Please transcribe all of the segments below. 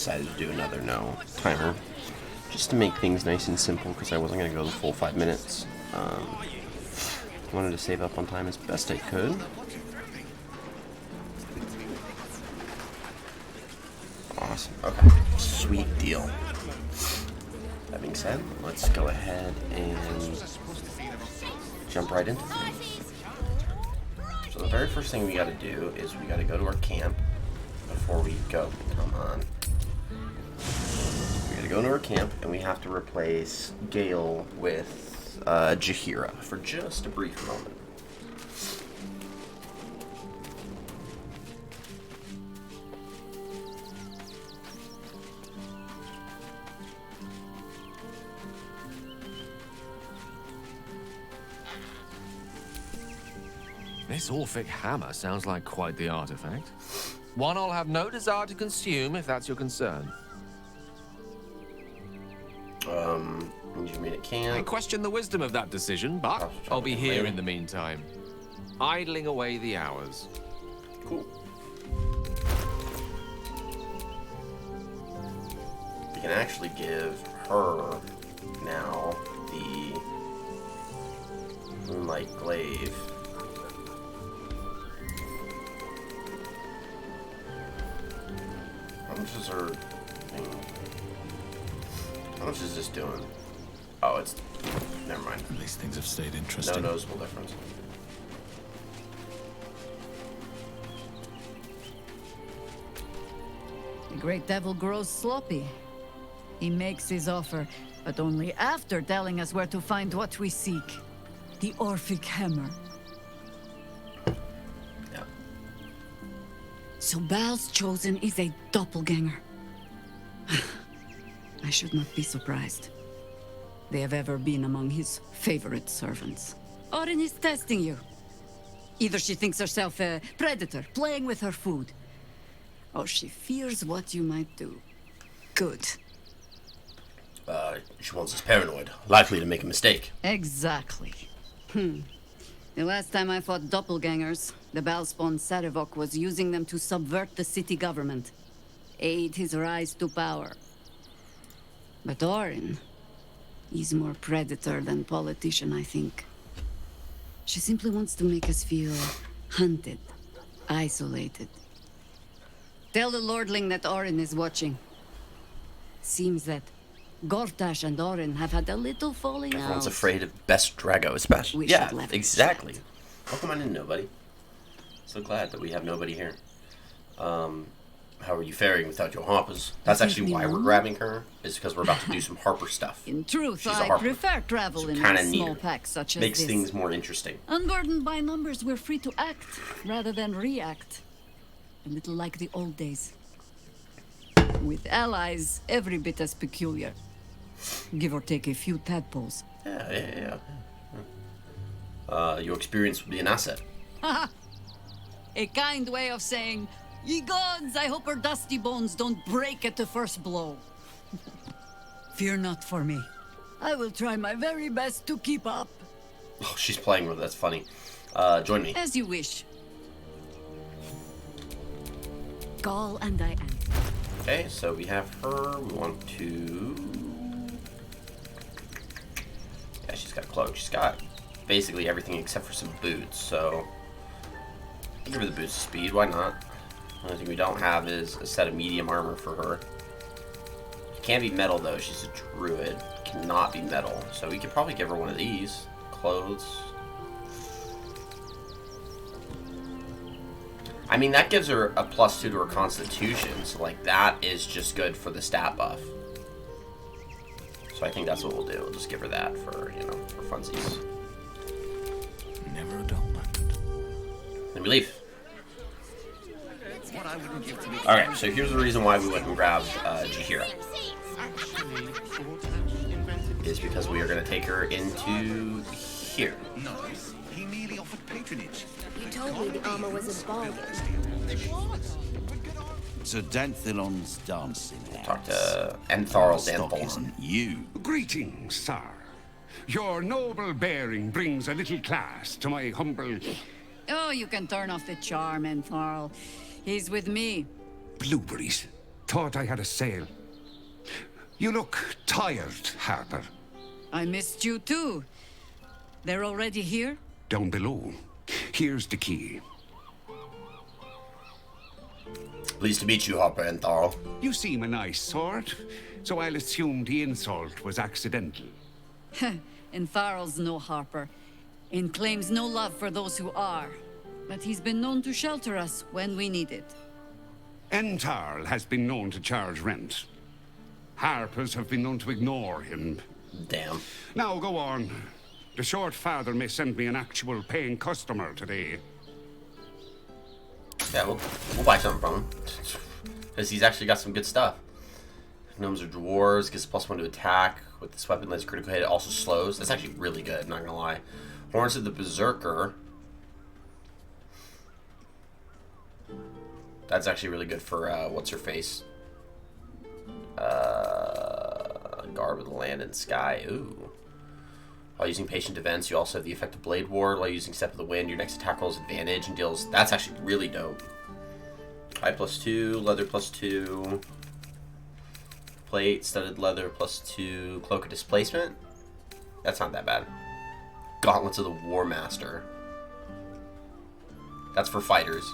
decided to do another no timer, just to make things nice and simple, because I wasn't going to go the full 5 minutes. Wanted to save up on time as best I could. Awesome. Okay. Sweet deal. That being said, let's go ahead and jump right into things. So the very first thing we got to do is we got to go to our camp before we go. Come on. We got to go to our camp, and we have to replace Gale with Jaheira for just a brief moment. This Orphic hammer sounds like quite the artifact. One I'll have no desire to consume, if that's your concern. You mean it can? I question the wisdom of that decision, but I'll be here in the meantime, idling away the hours. Cool. We can actually give her now the Moonlight Glaive. How much is her thing? How much is this doing? Oh, it's... Never mind. At least things have stayed interesting. No noticeable difference. The great devil grows sloppy. He makes his offer, but only after telling us where to find what we seek. The Orphic hammer. Yeah. So Baal's chosen is a doppelganger. I should not be surprised. They have ever been among his favorite servants. Orin is testing you. Either she thinks herself a predator, playing with her food, or she fears what you might do. Good. She wants us paranoid, likely to make a mistake. Exactly. The last time I fought doppelgangers, the Baalspawn Sarevok was using them to subvert the city government, aid his rise to power. But Orin, he's more predator than politician, I think. She simply wants to make us feel hunted, isolated. Tell the Lordling that Orin is watching. Seems that Gortash and Orin have had a little falling out. Everyone's afraid of Best Drago, especially. Yeah, exactly. Welcome on in, nobody. So glad that we have nobody here. How are you faring without your harpers? That's actually why we're grabbing her, is because we're about to do some harper stuff. In truth, She's a I harper. prefer travel So in kinda a small neat. packs such as Makes this. things more interesting. Unburdened by numbers, we're free to act rather than react. A little like the old days. With allies, every bit as peculiar. Give or take a few tadpoles. Yeah. Your experience would be an asset. A kind way of saying, ye gods, I hope her dusty bones don't break at the first blow. Fear not for me. I will try my very best to keep up. Oh, she's playing with it. That's funny. Join me. As you wish. Call and I answer. Okay, so we have her. We want to... Yeah, she's got a cloak. She's got basically everything except for some boots, so... I'll give her the boots of speed. Why not? The only thing we don't have is a set of medium armor for her. Can't be metal, though. She's a druid. Cannot be metal. So we could probably give her one of these. Clothes. I mean, that gives her a +2 to her constitution. So, like, that is just good for the stat buff. So I think that's what we'll do. We'll just give her that for, you know, for funsies. Never a dull moment. Then we leave. Alright, so here's the reason why we went and grabbed Jaheira. Is because we are going to take her into here. He merely offered patronage. You told me the armor was a bargain. So Danthilon's dancing. Talk to Entharl Stock Danthorn. isn't you. Greetings, sir. Your noble bearing brings a little class to my humble... Oh, you can turn off the charm, Entharl. He's with me. Blueberries. Thought I had a sale. You look tired, Harper. I missed you too. They're already here? Down below. Here's the key. Pleased to meet you, Harper and Tharl. You seem a nice sort, so I'll assume the insult was accidental. And Farrell's no Harper, and claims no love for those who are. But he's been known to shelter us when we need it. Entarl has been known to charge rent. Harpers have been known to ignore him. Damn. Now go on. The short father may send me an actual paying customer today. Yeah, we'll buy something from him. Because he's actually got some good stuff. Gnomes are dwarves, gets +1 to attack. With this weapon, lets critical hit. It also slows. That's actually really good, not gonna lie. Horns of the Berserker. That's actually really good for, what's her face? Garb of the Land and Sky. Ooh. While using Patient Defense, you also have the effect of Blade Ward. While using Step of the Wind, your next attack rolls advantage and deals... That's actually really dope. High +2, leather +2. Plate, studded leather +2. Cloak of Displacement. That's not that bad. Gauntlets of the War Master. That's for fighters.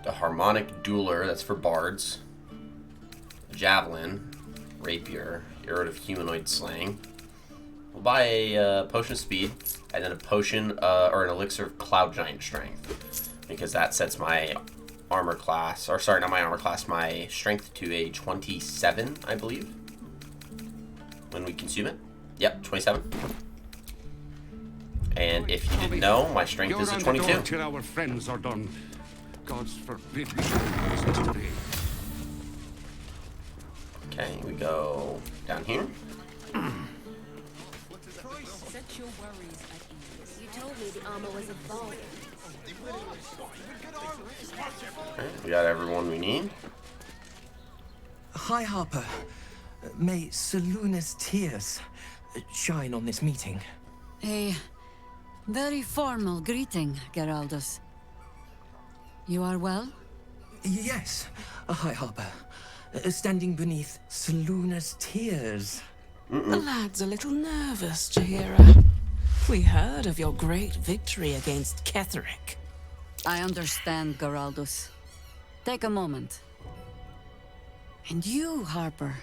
The Harmonic Dueler, that's for bards. Javelin, Rapier, Irritative of Humanoid Slaying. We'll buy a Potion of Speed, and then a potion, or an Elixir of Cloud Giant Strength. Because that sets my armor class, or sorry, not my armor class, my strength to a 27, I believe. When we consume it. Yep, 27. And if you didn't know, my strength is a 22. You're on the door till our friends are done. God's forbid we do business today. Okay, we go down here. You told me the armor was a Baldur. Okay, we got everyone we need. Hi, Harper. May Seluna's tears shine on this meeting. A very formal greeting, Geraldus. You are well? Yes. Hi, Harper. Standing beneath Seluna's tears. The lad's a little nervous, Jahira. We heard of your great victory against Ketheric. I understand, Geraldus. Take a moment. And you, Harper.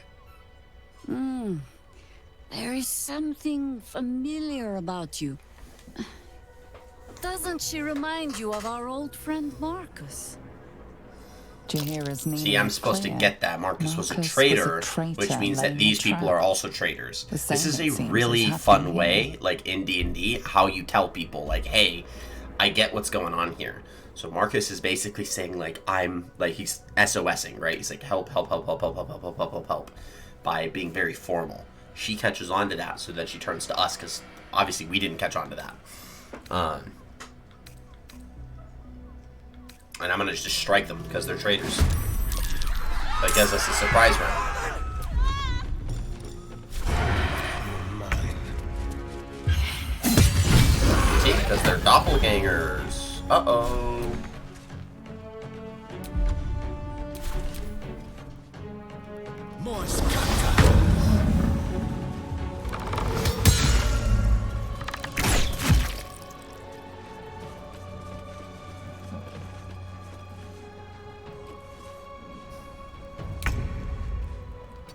There is something familiar about you. Doesn't she remind you of our old friend Marcus? Jahira's meaning See, I'm supposed to get that. Marcus was a traitor, which means that these people are also traitors. This is a really fun way, like in D&D, how you tell people, like, hey, I get what's going on here. So Marcus is basically saying, like, I'm, like, he's SOSing, right? He's like, help, help, help, help, help, help, help, help, help, help, help, by being very formal. She catches on to that, so then she turns to us, because obviously we didn't catch on to that. And I'm going to just strike them because they're traitors. That gives us a surprise round. See, because they're doppelgangers. Uh-oh.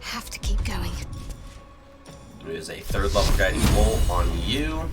Have to keep going. There's a 3rd level guiding bolt on you.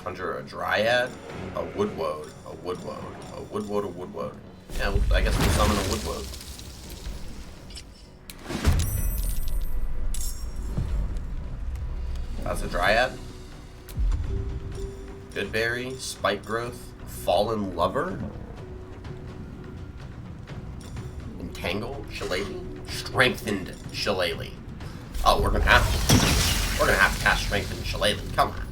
Conjure a dryad, a woodwode, a woodwode, a woodwode, a woodwode. Yeah, I guess we'll summon a woodwode. That's a dryad. Goodberry, spike growth, fallen lover, Tangle? Shillelagh? Strengthened Shillelagh. Oh, we're gonna have to cast Strengthened Shillelagh. Come on.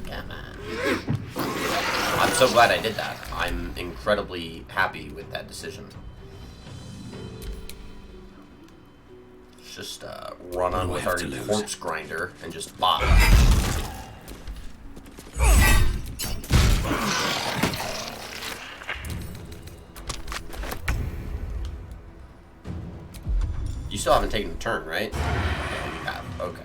I'm so glad I did that. I'm incredibly happy with that decision. Let's just run on with our corpse grinder and just bop. You still haven't taken a turn, right? Yeah, you have. Okay.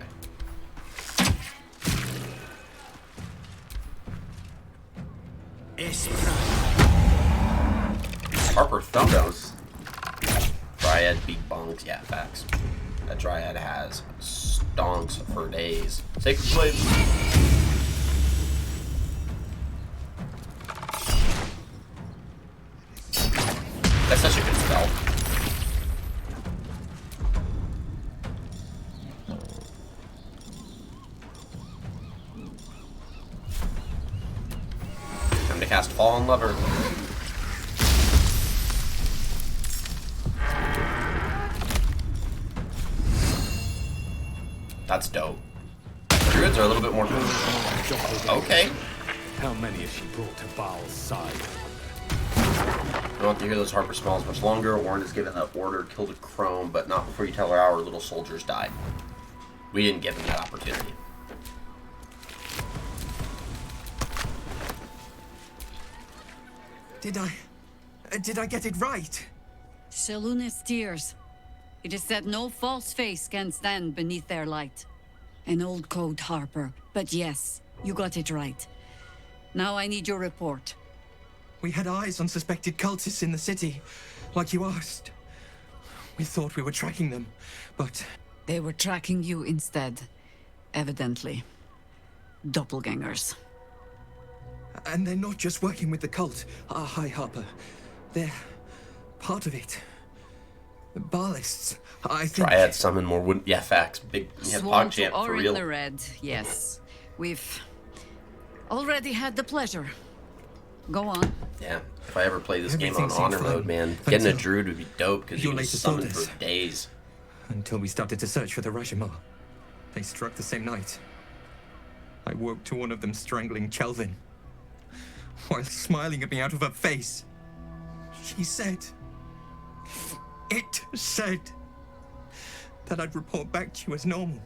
Harper Thumdos. Dryad Big Bongs. Yeah, facts. That Dryad has stonks for days. Sacred Blade. That's such a good spell. Time to cast Fallen Lover. That's dope. Druids are a little bit more. Okay. How many has she brought to Baal's side? I don't have to hear those Harper smells much longer. Warren is given the order, kill the Chrome, but not before you tell her our little soldiers died. We didn't give him that opportunity. Did I get it right? Shaluna's tears. It is said no false face can stand beneath their light. An old code, Harper. But yes, you got it right. Now I need your report. We had eyes on suspected cultists in the city, like you asked. We thought we were tracking them, but... They were tracking you instead, evidently. Doppelgangers. And they're not just working with the cult, High Harper. They're part of it. The Baalists, I think... Dryad summon more wood. Yeah, facts. Big PogChamp for real. In the red, yes. We've already had the pleasure. Go on. Yeah, if I ever play this game on honor mode, man, getting a druid would be dope because you can summon for days. Until we started to search for the Rashomon. They struck the same night. I woke to one of them strangling Chelvin, while smiling at me out of her face. She said... It said that I'd report back to you as normal.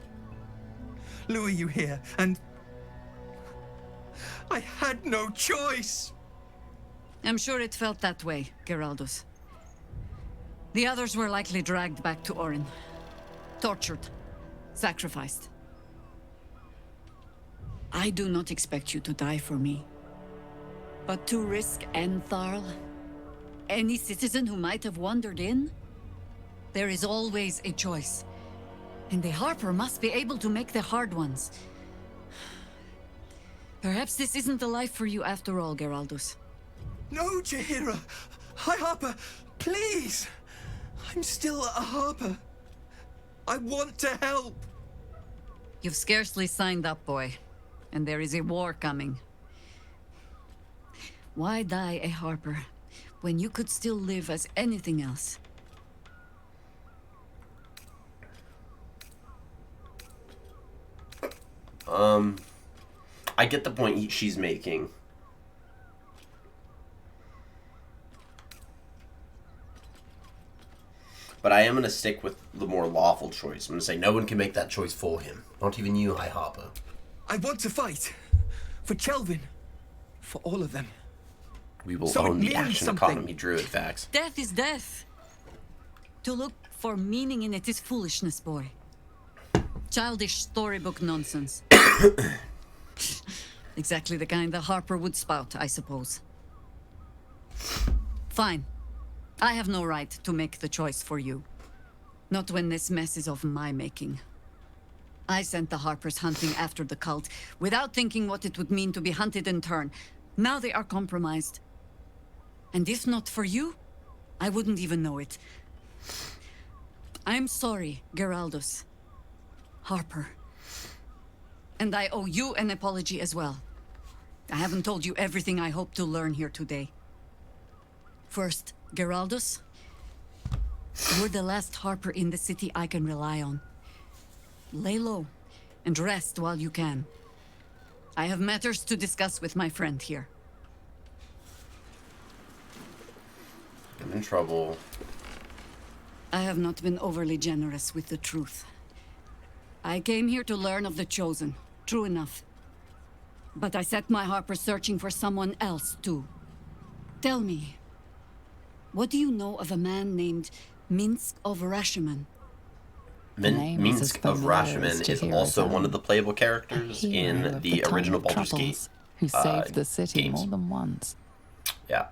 Lure you here, and I had no choice. I'm sure it felt that way, Geraldus. The others were likely dragged back to Orin. Tortured. Sacrificed. I do not expect you to die for me. But to risk Entharl, any citizen who might have wandered in, there is always a choice. And the Harper must be able to make the hard ones. Perhaps this isn't the life for you after all, Geraldus. No, Jaheira! High Harper, please! I'm still a Harper. I want to help! You've scarcely signed up, boy. And there is a war coming. Why die a Harper, when you could still live as anything else? I get the point she's making. But I am going to stick with the more lawful choice. I'm going to say no one can make that choice for him. Not even you, High Harper. I want to fight. For Chelvin. For all of them. We will So own it the means action something. economy, Druid facts. Death is death. To look for meaning in it is foolishness, boy. Childish storybook nonsense. Exactly the kind the Harper would spout, I suppose. Fine. I have no right to make the choice for you. Not when this mess is of my making. I sent the Harpers hunting after the cult, without thinking what it would mean to be hunted in turn. Now they are compromised. And if not for you, I wouldn't even know it. I'm sorry, Geraldus. Harper. And I owe you an apology as well. I haven't told you everything I hope to learn here today. First, Geraldus, You're the last Harper in the city I can rely on. Lay low and rest while you can. I have matters to discuss with my friend here. I'm in trouble. I have not been overly generous with the truth. I came here to learn of the Chosen, true enough. But I set my Harper searching for someone else, too. Tell me, what do you know of a man named Minsk of Rashomon? name is as Minsk of familiar as Rashomon is Tahira's also own. one of the playable A characters hero in of the time original of Baldur's Gate troubles, who saved the city games. more than once. Yeah.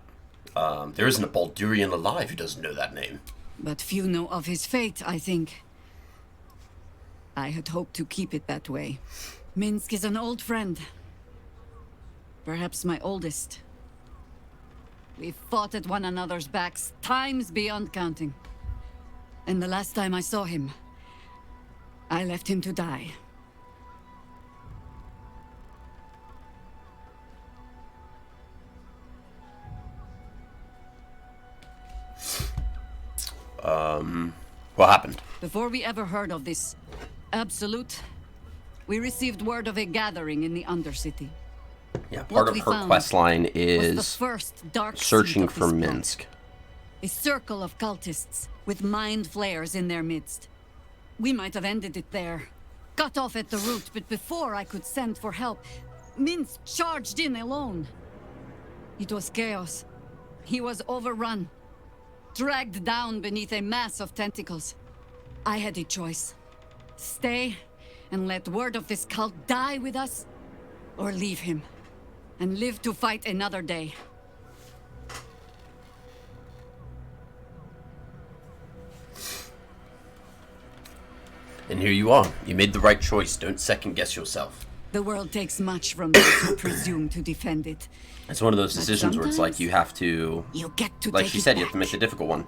There isn't a Baldurian alive who doesn't know that name. But few know of his fate, I think. I had hoped to keep it that way. Minsk is an old friend. Perhaps my oldest. We've fought at one another's backs times beyond counting. And the last time I saw him, I left him to die. What happened? Before we ever heard of this Absolute, we received word of a gathering in the Undercity. Yeah, part of her quest line Was is the first dark searching seed of for this plot. Minsk. A circle of cultists with mind flayers in their midst. We might have ended it there, cut off at the root, but before I could send for help, Minsk charged in alone. It was chaos. He was overrun, dragged down beneath a mass of tentacles. I had a choice. Stay and let word of this cult die with us, or leave him and live to fight another day. And here you are. You made the right choice. Don't second guess yourself. The world takes much from those who presume to defend it. It's one of those But decisions where it's like sometimes you have to, You get to like take she it said, you have back. to make the difficult one.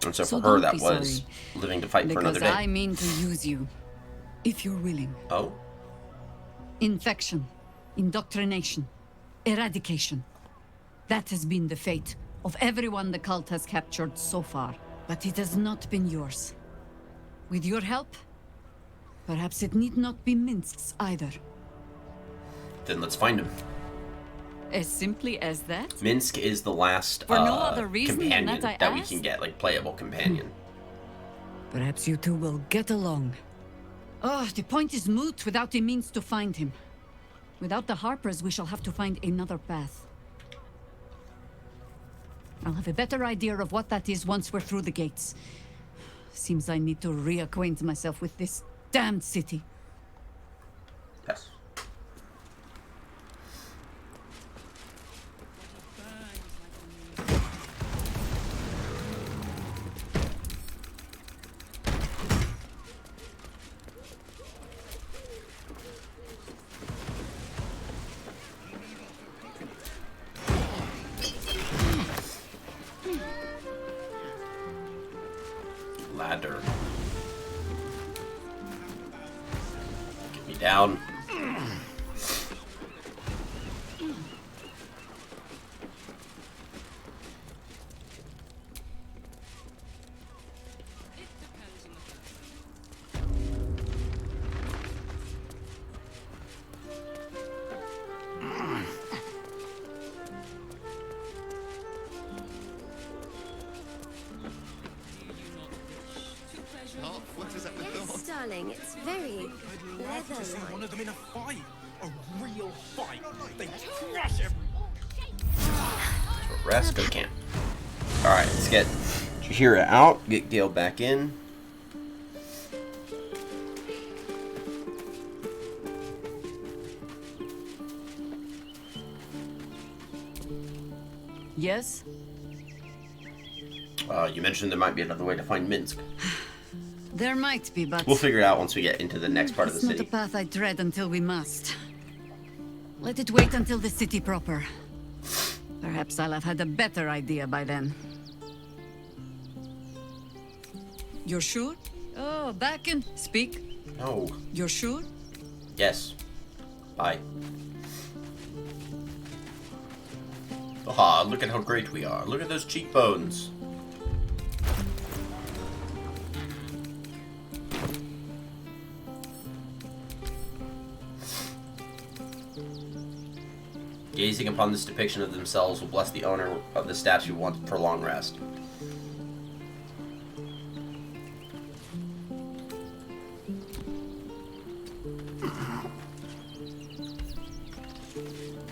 And so So for her, don't that be was sorry, living to fight for another Because day. I mean to use you, if you're willing. Oh? Infection, indoctrination, eradication. That has been the fate of everyone the cult has captured so far. But it has not been yours. With your help, perhaps it need not be Minsk's either. Then let's find him. As simply as that? Minsk is the last For no other reason than companion that I we asked? can get, like playable companion. Perhaps you two will get along. Oh, the point is moot without a means to find him. Without the Harpers, we shall have to find another path. I'll have a better idea of what that is once we're through the gates. Seems I need to reacquaint myself with this damned city. Yes. Ladder. Get me down. Yes, darling, it's very leather-like. One of them in a fight. A real fight. They crush everyone. Rest, go to camp. Alright, let's get Chihira out, get Gale back in. Yes? You mentioned there might be another way to find Minsk. There might be, but... We'll figure it out once we get into the next part of the It's not city. a path I tread until we must. Let it wait until the city proper. Perhaps I'll have had a better idea by then. You're sure? Oh, back and speak. No. You're sure? Yes. Bye. Ah, look at how great we are. Look at those cheekbones. Gazing upon this depiction of themselves will bless the owner of the statue once for long rest.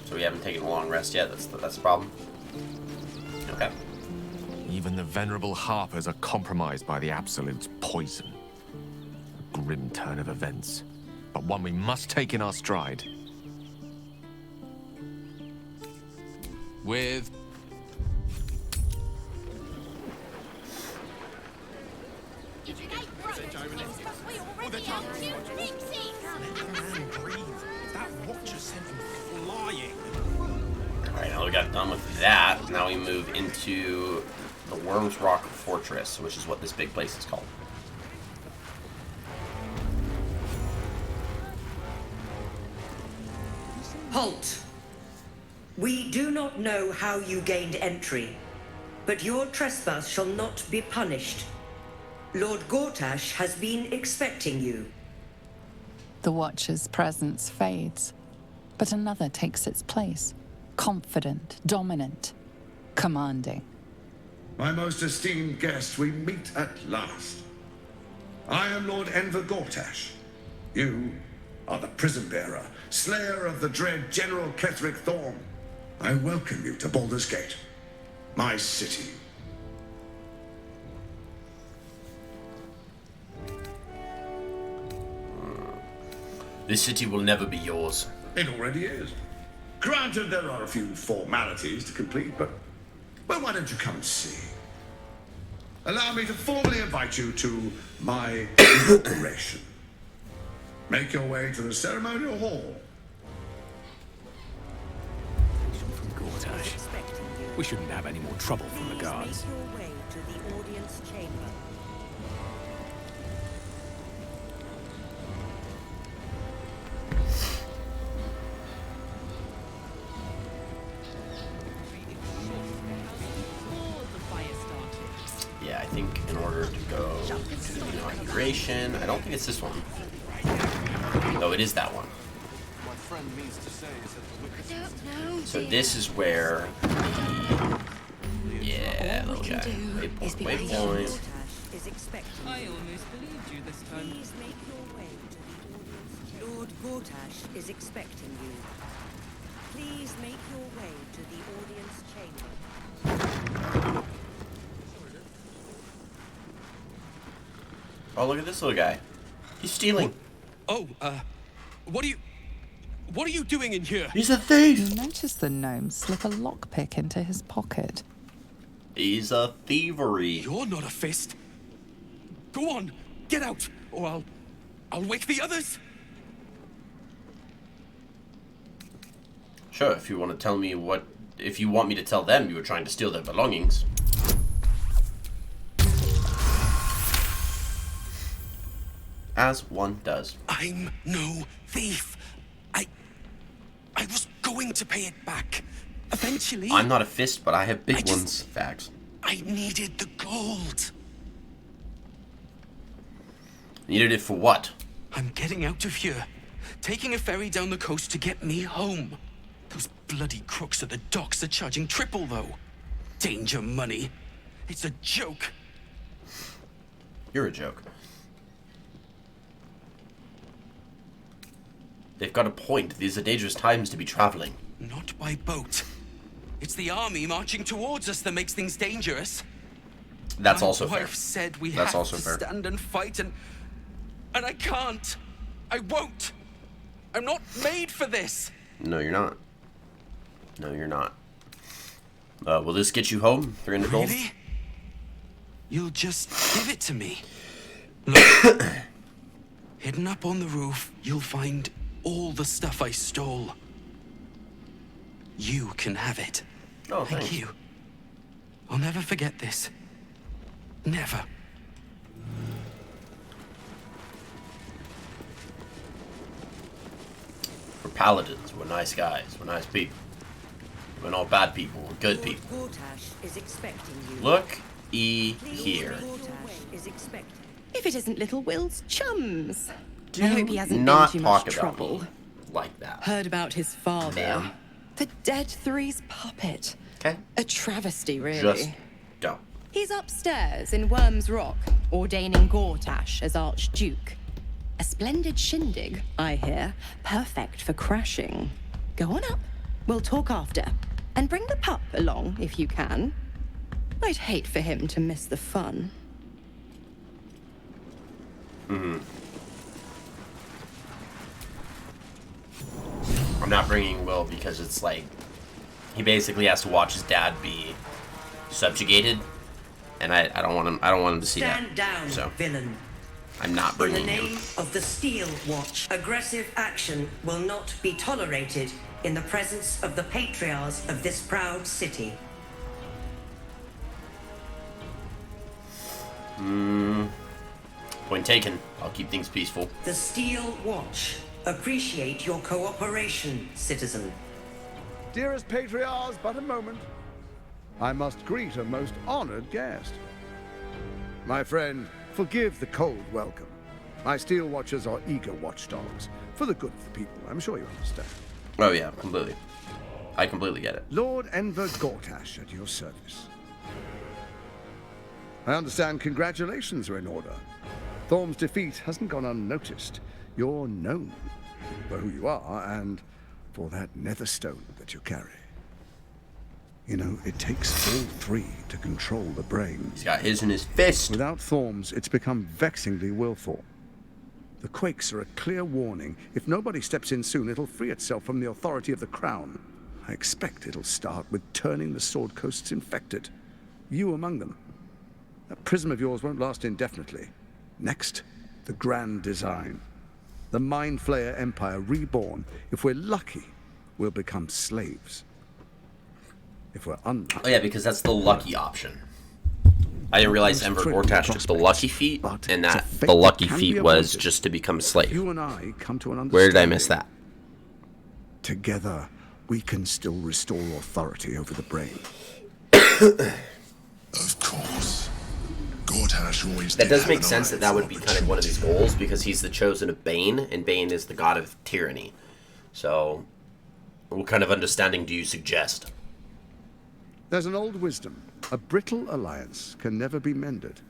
So we haven't taken a long rest yet. That's the problem. Okay. Even the venerable harpers are compromised by the Absolute's poison. A grim turn of events, but one we must take in our stride. With... Alright, now we got done with that. Now we move into the Worm's Rock Fortress, which is what this big place is called. Halt! We do not know how you gained entry, but your trespass shall not be punished. Lord Gortash has been expecting you. The Watcher's presence fades, but another takes its place. Confident, dominant, commanding. My most esteemed guest, we meet at last. I am Lord Enver Gortash. You are the prison bearer, slayer of the dread General Ketheric Thorn. I welcome you to Baldur's Gate, my city. This city will never be yours. It already is. Granted, there are a few formalities to complete, but well, why don't you come and see? Allow me to formally invite you to my inauguration. Make your way to the ceremonial hall. From Gortash. We shouldn't have any more trouble from the guards. Make your way to the audience chamber. Yeah, I think in order to go to the inauguration, I don't think it's this one. No, it is that one. So this is where the... Yeah, little guy. Waypoint. I almost believed you this time. Please make your way to the audience. Lord Gortash is expecting you. Please make your way to the audience chamber. Oh, look at this little guy. He's stealing. Oh, what are you doing in here? He's a thief! You notice the gnome slip a lockpick into his pocket. He's a thievery. You're not a fist. Go on, get out, or I'll wake the others. Sure, if you want to tell me what... If you want me to tell them you were trying to steal their belongings. As one does. I'm no thief. I was going to pay it back. Eventually. I'm not a fist, but I have big ones. Facts. I needed the gold. Needed it for what? I'm getting out of here. Taking a ferry down the coast to get me home. Those bloody crooks at the docks are charging triple, though. Danger money. It's a joke. You're a joke. They've got a point. These are dangerous times to be traveling. Not by boat. It's the army marching towards us that makes things dangerous. That's also fair. My wife said we That's have also to fair. stand and fight, and I can't. I won't. I'm not made for this. No, you're not. No, you're not. Will this get you home? 300 gold? Really? You'll just give it to me. Look, hidden up on the roof, you'll find all the stuff I stole. You can have it. Oh, thank thanks. you. I'll never forget this. Never. We're paladins. We're nice guys. We're nice people. We're not bad people. We're good people. Lord Gortash is expecting you. Look here. Lord Gortash is expecting. If it isn't little Will's chums. Do I hope he hasn't not been too talk much about trouble. me like that. Heard about his father. Ma'am. The Dead Three's puppet. Okay. A travesty, really. Just don't. He's upstairs in Worm's Rock, ordaining Gortash as Archduke. A splendid shindig, I hear. Perfect for crashing. Go on up. We'll talk after. And bring the pup along, if you can. I'd hate for him to miss the fun. I'm not bringing Will because it's like he basically has to watch his dad be subjugated, and I don't want him. I don't want him to see that. Stand down, so villain. I'm not In bringing the him. name of the Steel Watch, aggressive action will not be tolerated in the presence of the patriarchs of this proud city. Point taken. I'll keep things peaceful. The Steel Watch appreciate your cooperation, citizen. Dearest patriarchs, but a moment. I must greet a most honored guest. My friend, forgive the cold welcome. My Steel Watchers are eager watchdogs, for the good of the people. I'm sure you understand. Oh yeah, completely. I completely get it. Lord Enver Gortash at your service. I understand congratulations are in order. Thorm's defeat hasn't gone unnoticed. You're known for who you are and for that netherstone that you carry. You know, it takes all three to control the brain. He's got his in his fist. Without Thorm's, it's become vexingly willful. The quakes are a clear warning. If nobody steps in soon, it'll free itself from the authority of the crown. I expect it'll start with turning the Sword Coasts infected. You among them. That prism of yours won't last indefinitely. Next, the grand design. The Mind Flayer Empire reborn. If we're lucky, we'll become slaves. If we're unlucky... Oh yeah, because that's the lucky option. I didn't realize Enver Gortash took the lucky feat, and that the lucky feat was just to become a slave. You and I come to an understanding. Where did I miss that? Together, we can still restore authority over the brain. Of course. Gortash always That did does have make an sense eye that that would for be kind of one of his goals, because he's the chosen of Bane, and Bane is the god of tyranny. So, what kind of understanding do you suggest? There's an old wisdom. A brittle alliance can never be mended.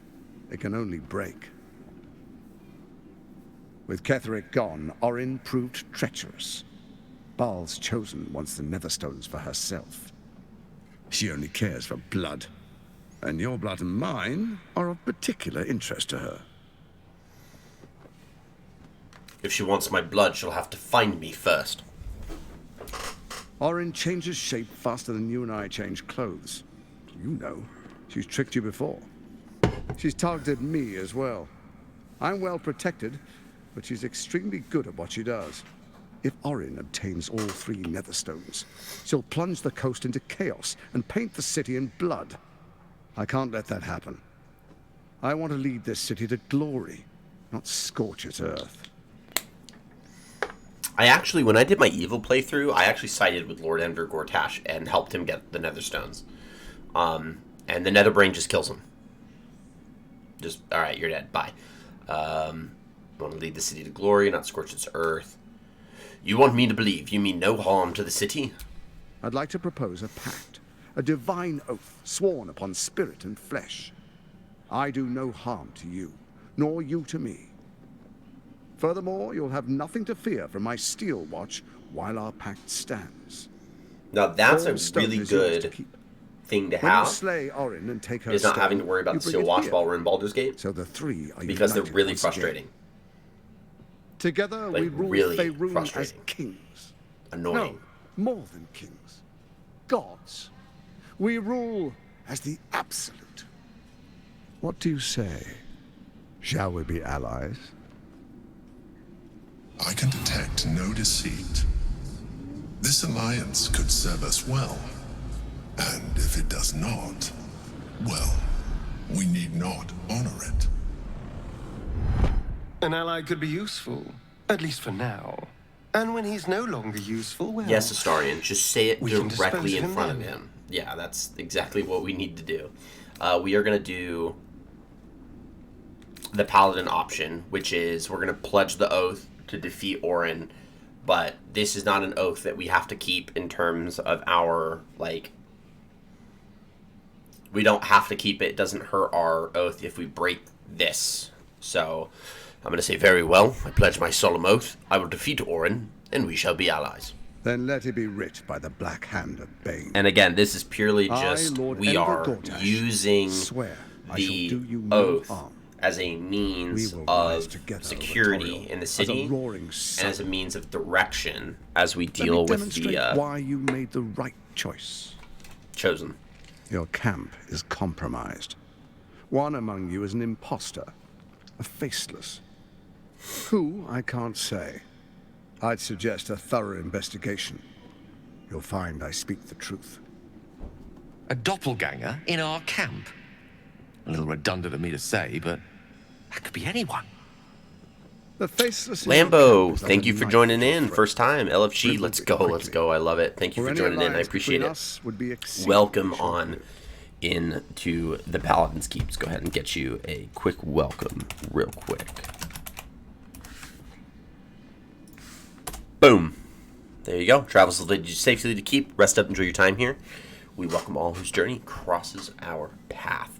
It can only break. With Ketheric gone, Orin proved treacherous. Baal's chosen wants the Netherstones for herself. She only cares for blood. And your blood and mine are of particular interest to her. If she wants my blood, she'll have to find me first. Orin changes shape faster than you and I change clothes. You know, she's tricked you before. She's targeted me as well. I'm well protected, but she's extremely good at what she does. If Orin obtains all three Netherstones, she'll plunge the coast into chaos and paint the city in blood. I can't let that happen. I want to lead this city to glory, not scorch its earth. I actually, when I did my evil playthrough, I actually sided with Lord Enver Gortash and helped him get the Netherstones. And the Netherbrain just kills him. Just, alright, you're dead, bye. Want to lead the city to glory, not scorch its earth. You want me to believe you mean no harm to the city? I'd like to propose a pact, a divine oath sworn upon spirit and flesh. I do no harm to you, nor you to me. Furthermore, you'll have nothing to fear from my Steel Watch while our pact stands. Now that's All a stone really is yours to good keep. thing to When you have. slay Orin and take her Is not stone, having to worry about you the bring Steel it Watch here. while we're in Baldur's Gate. So the three are because they're united really once again. frustrating. Together Like, we rule really Faerun as frustrating. kings. Annoying. No, more than kings. Gods. We rule as the absolute. What do you say? Shall we be allies? I can detect no deceit. This alliance could serve us well. And if it does not, well, we need not honor it. An ally could be useful, at least for now. And when he's no longer useful, well... Yes, Astarion, just say it we can directly dispose in of him front of then. him. Yeah, that's exactly what we need to do. We are going to do the Paladin option, which is we're going to pledge the oath to defeat Orin but this is not an oath that we have to keep in terms of our, like, we don't have to keep it. It doesn't hurt our oath if we break this. So I'm going to say, very well, I pledge my solemn oath. I will defeat Orin, and we shall be allies. Then let it be writ by the black hand of Bane. And again, this is purely just, we are Gortash, using swear the do you oath no harm. as a means of security in the city and as a means of direction as we deal with the why you made the right choice. Chosen. Your camp is compromised. One among you is an imposter, a faceless. Who, I can't say. I'd suggest a thorough investigation. You'll find I speak the truth. A doppelganger in our camp? A little redundant of me to say, but that could be anyone. The faceless Lambo, thank you for joining in. First time. LFG, let's go, let's go. I love it. Thank you for joining in. I appreciate it. Welcome on into the Paladin's Keep. Let's go ahead and get you a quick welcome real quick. Boom. There you go. Travels lead you safely to Keep. Rest up, enjoy your time here. We welcome all whose journey crosses our path.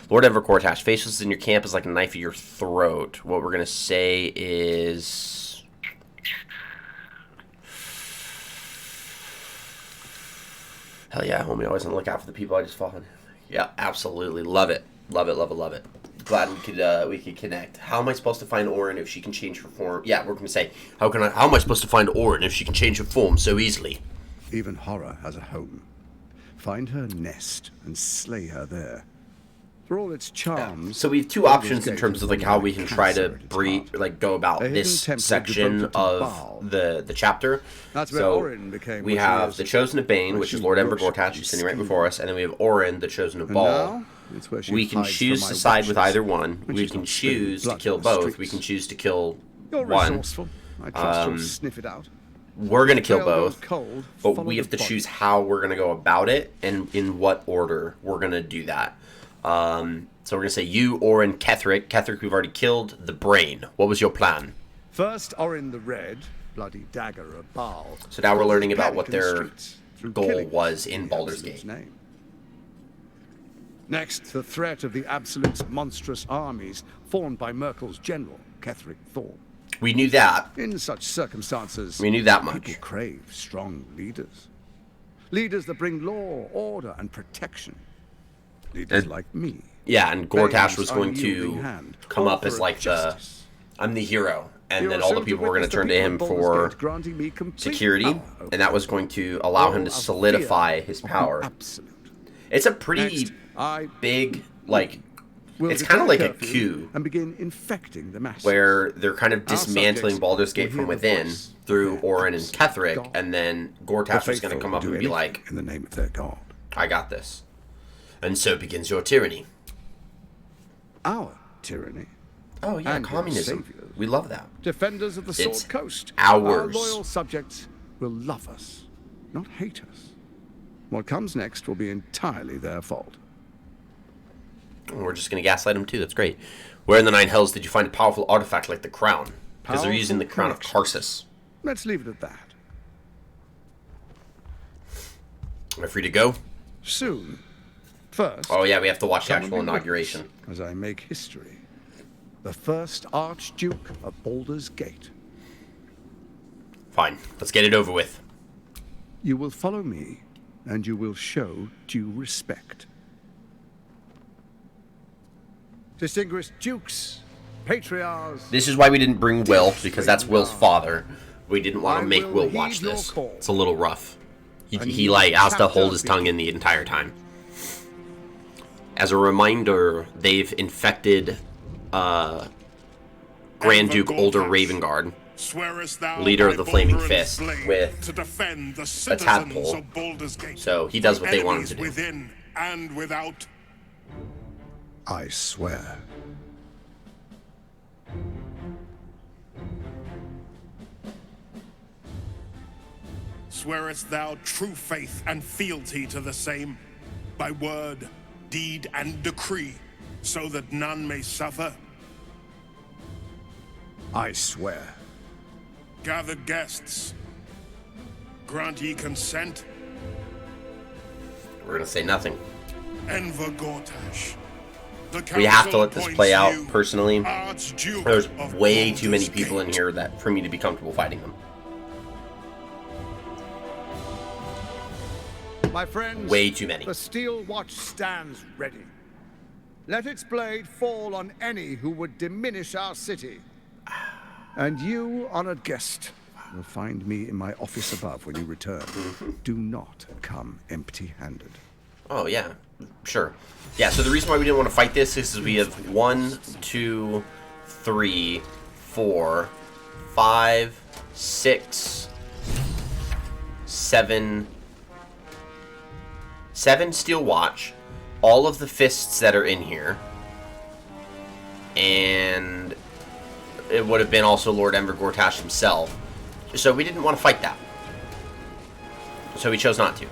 Lord Enver Gortash, faceless in your camp is like a knife in your throat. What we're going to say is... Hell yeah, homie. Always on the lookout for the people I just fought. Yeah, absolutely. Love it. Love it, love it, love it. Glad we could connect. How am I supposed to find Orin if she can change her form? Yeah, we're going to say, how am I supposed to find Orin if she can change her form so easily? Even horror has a home. Find her nest and slay her there. For all its charms. Yeah. So we have two options in terms of like how we can try to go about this section of the chapter. That's where so Orin became we have the Chosen of Bane, which is Lord Enver Gortash, who's sitting right before us, and then we have Orin, the Chosen of Baal. We can choose to side with either one. We can choose to kill both. We can choose to kill one. I trust you'll sniff it out. We're going to kill both, but we have to choose how we're going to go about it and in what order we're going to do that. So we're going to say you, Orin, Ketheric. Ketheric, we've already killed. The Brain. What was your plan? First, Orin the Red, bloody dagger of Baal. So now we're learning about what their goal was in Baldur's Gate. Next, the threat of the Absolute's monstrous armies formed by Merkel's general, Ketheric Thorn. We knew that. In such circumstances, we knew that much. People crave strong leaders. Leaders that bring law, order, and protection. Leaders like me. Yeah, and Gortash was going to come up as like I'm the hero. And then all the people were going to turn to him for security. And that was going to allow him to solidify his power. It's a pretty big, like, it's kind of like a coup. And begin infecting the masses. Where they're kind of dismantling Baldur's Gate from within through Orin and Ketheric. And then Gortash was going to come up and be like, in the name of their god, I got this. And so begins your tyranny. Our tyranny. Oh yeah, and communism. We love that. Defenders of the Sword Coast. Ours. Our loyal subjects will love us, not hate us. What comes next will be entirely their fault. We're just going to gaslight them too. That's great. Where in the Nine Hells did you find a powerful artifact like the crown? Because they're using the crown of Karsus. Let's leave it at that. Am I free to go? Soon. First. Oh yeah, we have to watch the actual inauguration. As I make history. The first Archduke of Baldur's Gate. Fine. Let's get it over with. You will follow me, and you will show due respect. Distinguished dukes, patriarchs. This is why we didn't bring Will, because that's Will's father. We didn't want to make Will watch this. It's a little rough. He like has to hold his tongue in the entire time. As a reminder, they've infected Grand Duke Older Ravengard, leader of the Flaming Fist, with a tadpole. So he does what they want him to do. Within and without. I swear. Swearest thou true faith and fealty to the same, by word, deed, and decree, so that none may suffer? I swear. Gathered guests, Grant ye consent? We're gonna say nothing. Enver Gortash. We have to let this play out you, personally. Archduke There's of way too many Baldur's people in Gate. here that for me to be comfortable fighting them. My friends, Way too many. The Steel Watch stands ready. Let its blade fall on any who would diminish our city. And you, honored guest, will find me in my office above when you return. Do not come empty-handed. Oh, yeah. Sure. Yeah, so the reason why we didn't want to fight this is we have 1, 2, 3, 4, 5, 6, 7... 7 Steel Watch, all of the fists that are in here, and it would have been also Lord Enver Gortash himself. So we didn't want to fight that. So we chose not to.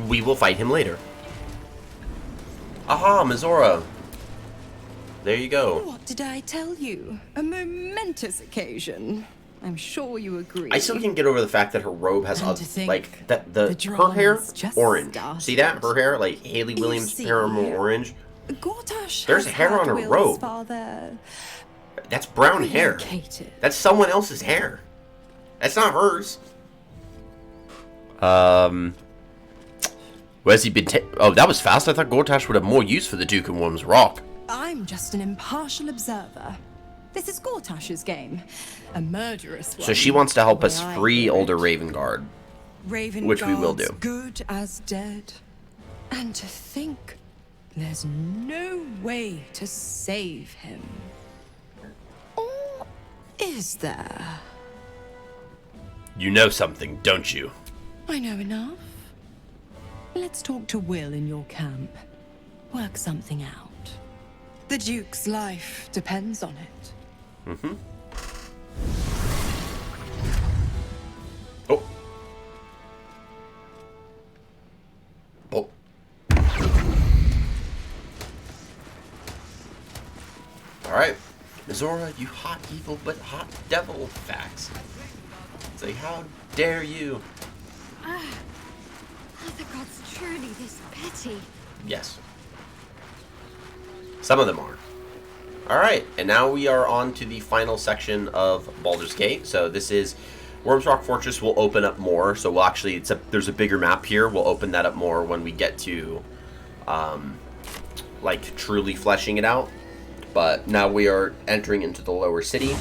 We will fight him later. Aha, Mizora. There you go. What did I tell you? A momentous occasion. I'm sure you agree. I still can't get over the fact that her robe has And to think like her drama's hair just orange. started. See that? Her hair, like Haley Williams' see, paramore orange. Gortash There's has hair had on her Will's robe. Father That's brown hair. relocated. That's someone else's hair. That's not hers. Where's he been? Oh, that was fast. I thought Gortash would have more use for the Duke of Worm's Rock. I'm just an impartial observer. This is Gortash's game. A murderous one. So she wants to help the us way I free hear it. older Ravengard, which we will do. Good as dead. And to think there's no way to save him. Or is there? You know something, don't you? I know enough. Let's talk to Will in your camp. Work something out. The Duke's life depends on it. Mm-hmm. Oh. Oh. Alright. Mizora, you hot evil but hot devil facts. It's like, how dare you? Are the gods truly this petty? Yes. Some of them are. Alright, and now we are on to the final section of Baldur's Gate. So this is Worm's Rock Fortress will open up more. So we'll actually, there's a bigger map here. We'll open that up more when we get to, like, truly fleshing it out. But now we are entering into the lower city.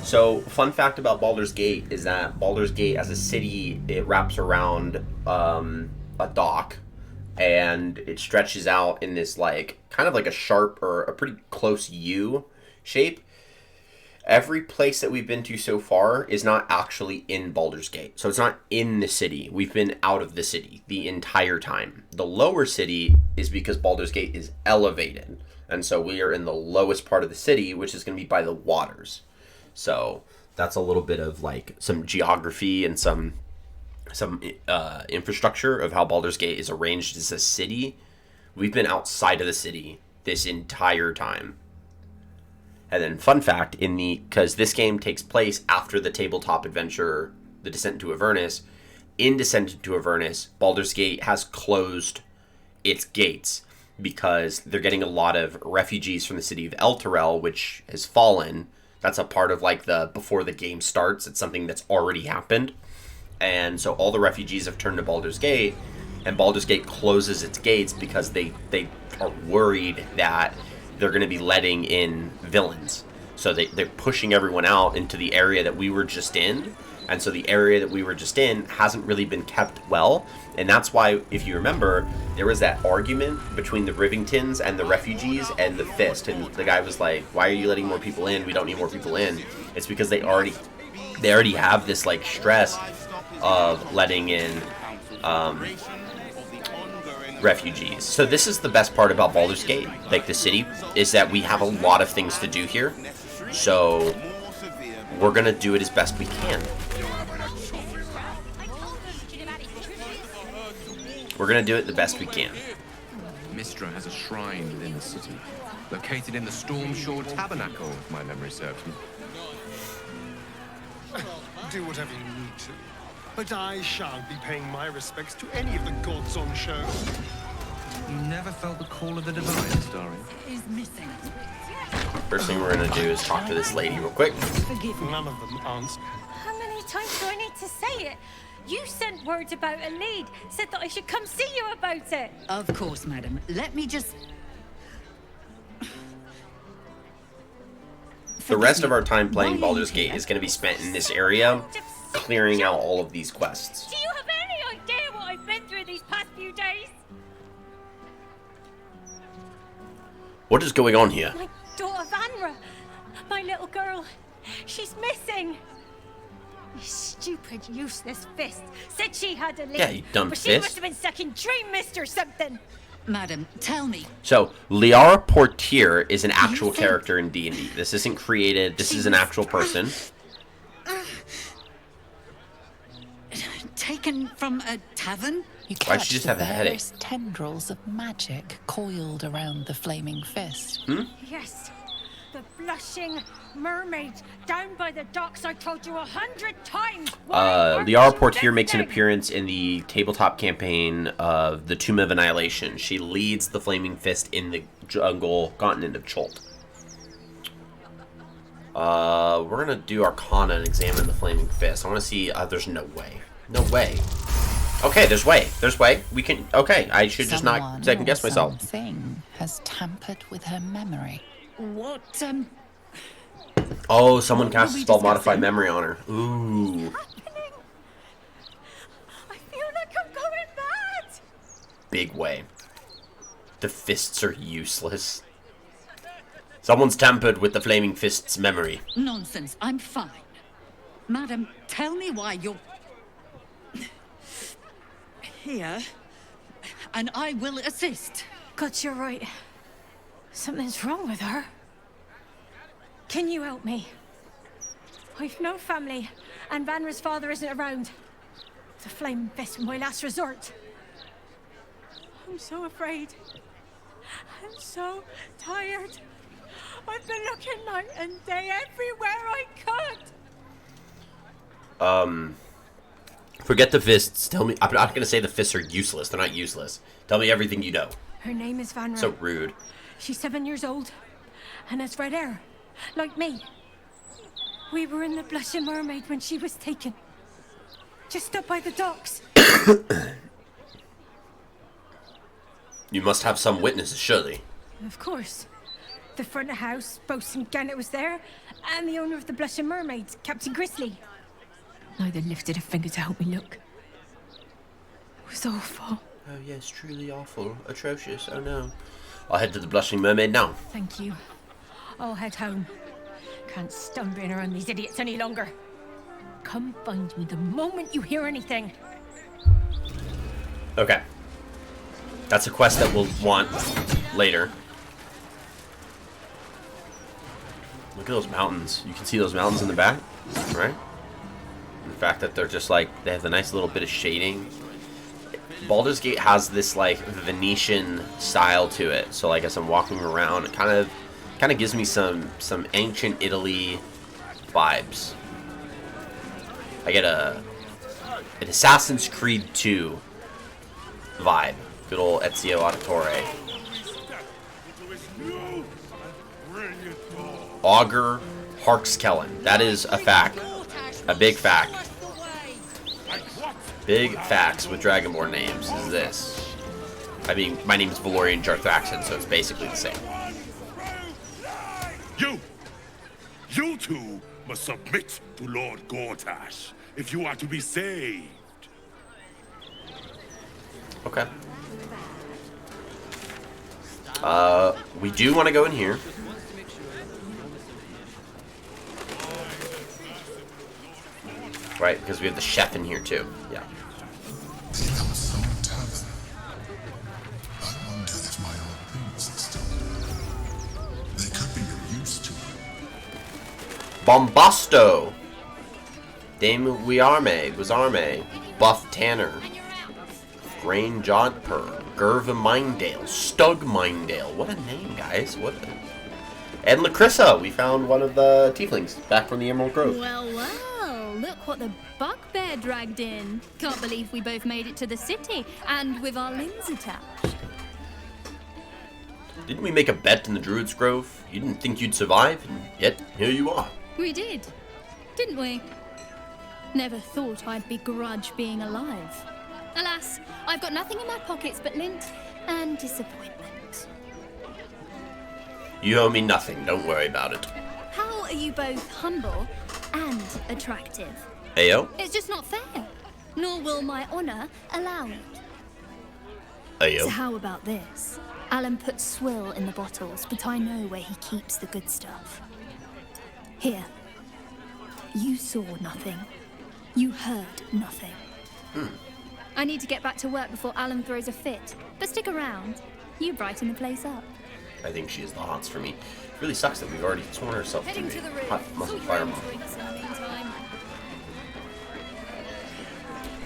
So, fun fact about Baldur's Gate is that Baldur's Gate as a city, it wraps around a dock. And it stretches out in this, like, kind of like a sharp or a pretty close U shape. Every place that we've been to so far is not actually in Baldur's Gate. So it's not in the city. We've been out of the city the entire time. The lower city is because Baldur's Gate is elevated. And so we are in the lowest part of the city, which is going to be by the waters. So that's a little bit of, like, some geography and some infrastructure of how Baldur's Gate is arranged as a city. We've been outside of the city this entire time. And then, fun fact, because this game takes place after the tabletop adventure, The Descent into Avernus, in Descent into Avernus, Baldur's Gate has closed its gates because they're getting a lot of refugees from the city of Elturel, which has fallen. That's a part of, like, before the game starts. It's something that's already happened. And so all the refugees have turned to Baldur's Gate, and Baldur's Gate closes its gates because they are worried that they're going to be letting in villains. So they're pushing everyone out into the area that we were just in. And so the area that we were just in hasn't really been kept well. And that's why, if you remember, there was that argument between the Rivingtons and the refugees and the Fist. And the guy was like, why are you letting more people in? We don't need more people in. It's because they already have this, like, stress of letting in refugees. So this is the best part about Baldur's Gate, like the city, is that we have a lot of things to do here. So we're gonna do it as best we can. We're gonna do it the best we can. Mistra has a shrine within the city, located in the Stormshore Tabernacle, if my memory serves me. do whatever you need to, but I shan't be paying my respects to any of the gods on show. You never felt the call of the divine, Starry? Is missing. First thing we're gonna do is talk to this lady real quick. Forgive me. None of them answer. How many times do I need to say it? You sent word about a lead, said that I should come see you about it. Of course, madam. Let me just... The rest of our time playing Baldur's Gate is going to be spent in this area, clearing out all of these quests. Do you have any idea what I've been through these past few days? What is going on here? My daughter Vanra, my little girl, she's missing. You stupid, useless fist said she had a lead. Yeah, you dumb but she fist. must have been sucking dream mist or something. Madam, tell me. So, Liara Portier is an actual character in D&D. This isn't created. This is an actual person. Taken from a tavern? You Why'd catch she just the have a headache? various tendrils of magic coiled around the flaming fist. Yes, the blushing mermaid down by the docks. I told you 100 times. Liara Portier makes an appearance in the tabletop campaign of the Tomb of Annihilation. She leads the Flaming Fist in the jungle continent of Cholt. We're gonna do Arcana and examine the Flaming Fist. I want to see. There's no way. No way. Okay, there's way. There's way. We can. Okay, I should just not second guess myself. Something has tampered with her memory. What, Oh, someone cast a spell Modify Memory on her. Ooh. I feel like I'm going mad. Big way. The fists are useless. Someone's tampered with the Flaming Fist's memory. Nonsense, I'm fine. Madam, tell me why you're... here, and I will assist. God, you're right. Something's wrong with her. Can you help me? I've no family, and Vanra's father isn't around. The Flaming Fist was my last resort. I'm so afraid. I'm so tired. I've been looking night and day everywhere I could. Forget the fists. Tell me. I'm not gonna say the fists are useless. They're not useless. Tell me everything you know. Her name is Vanra. So rude. She's 7 years old, and has red hair, like me. We were in the Blushing Mermaid when she was taken. Just up by the docks. You must have some witnesses, surely. Of course. The front of house, Bosun Gannet was there, and the owner of the Blushing Mermaid, Captain Grizzly. Neither lifted a finger to help me look. It was awful. Oh yes, truly awful. Atrocious. Oh no. I'll head to the Blushing Mermaid now. Thank you. I'll head home. Can't stand being around these idiots any longer. Come find me the moment you hear anything. Okay. That's a quest that we'll want later. Look at those mountains. You can see those mountains in the back, right? And the fact that they're just like, they have the nice little bit of shading. Baldur's Gate has this like Venetian style to it. So like as I'm walking around, it kind of gives me some ancient Italy vibes. I get an Assassin's Creed 2 vibe. Good old Ezio Auditore. Augur Harkskellen. That is a fact. A big fact. Big facts with Dragonborn names is this. I mean, my name is Valorian Jarthraxon, so it's basically the same. You two must submit to Lord Gortash if you are to be saved. Okay. We do want to go in here. Right, because we have the chef in here too. Yeah. Bombasto, Dame Wizarme, Buff Tanner, Grain Jodper, Gerva Mindale, Stug Mindale. What a name, guys. What a... And Lacrissa, we found one of the tieflings back from the Emerald Grove. Well, well, look what the bugbear dragged in. Can't believe we both made it to the city, and with our limbs attached. Didn't we make a bet in the Druid's Grove? You didn't think you'd survive, and yet here you are. We did, didn't we? Never thought I'd begrudge being alive. Alas, I've got nothing in my pockets but lint and disappointment. You owe me nothing, don't worry about it. How are you both humble and attractive? Ayo? It's just not fair. Nor will my honor allow it. Ayo? So how about this? Alan puts swill in the bottles, but I know where he keeps the good stuff. Here. You saw nothing. You heard nothing. I need to get back to work before Alan throws a fit. But stick around. You brighten the place up. I think she is the hots for me. It really sucks that we've already torn ourselves Heading through to the a roof. hot muscle fireball. Drinks in the meantime.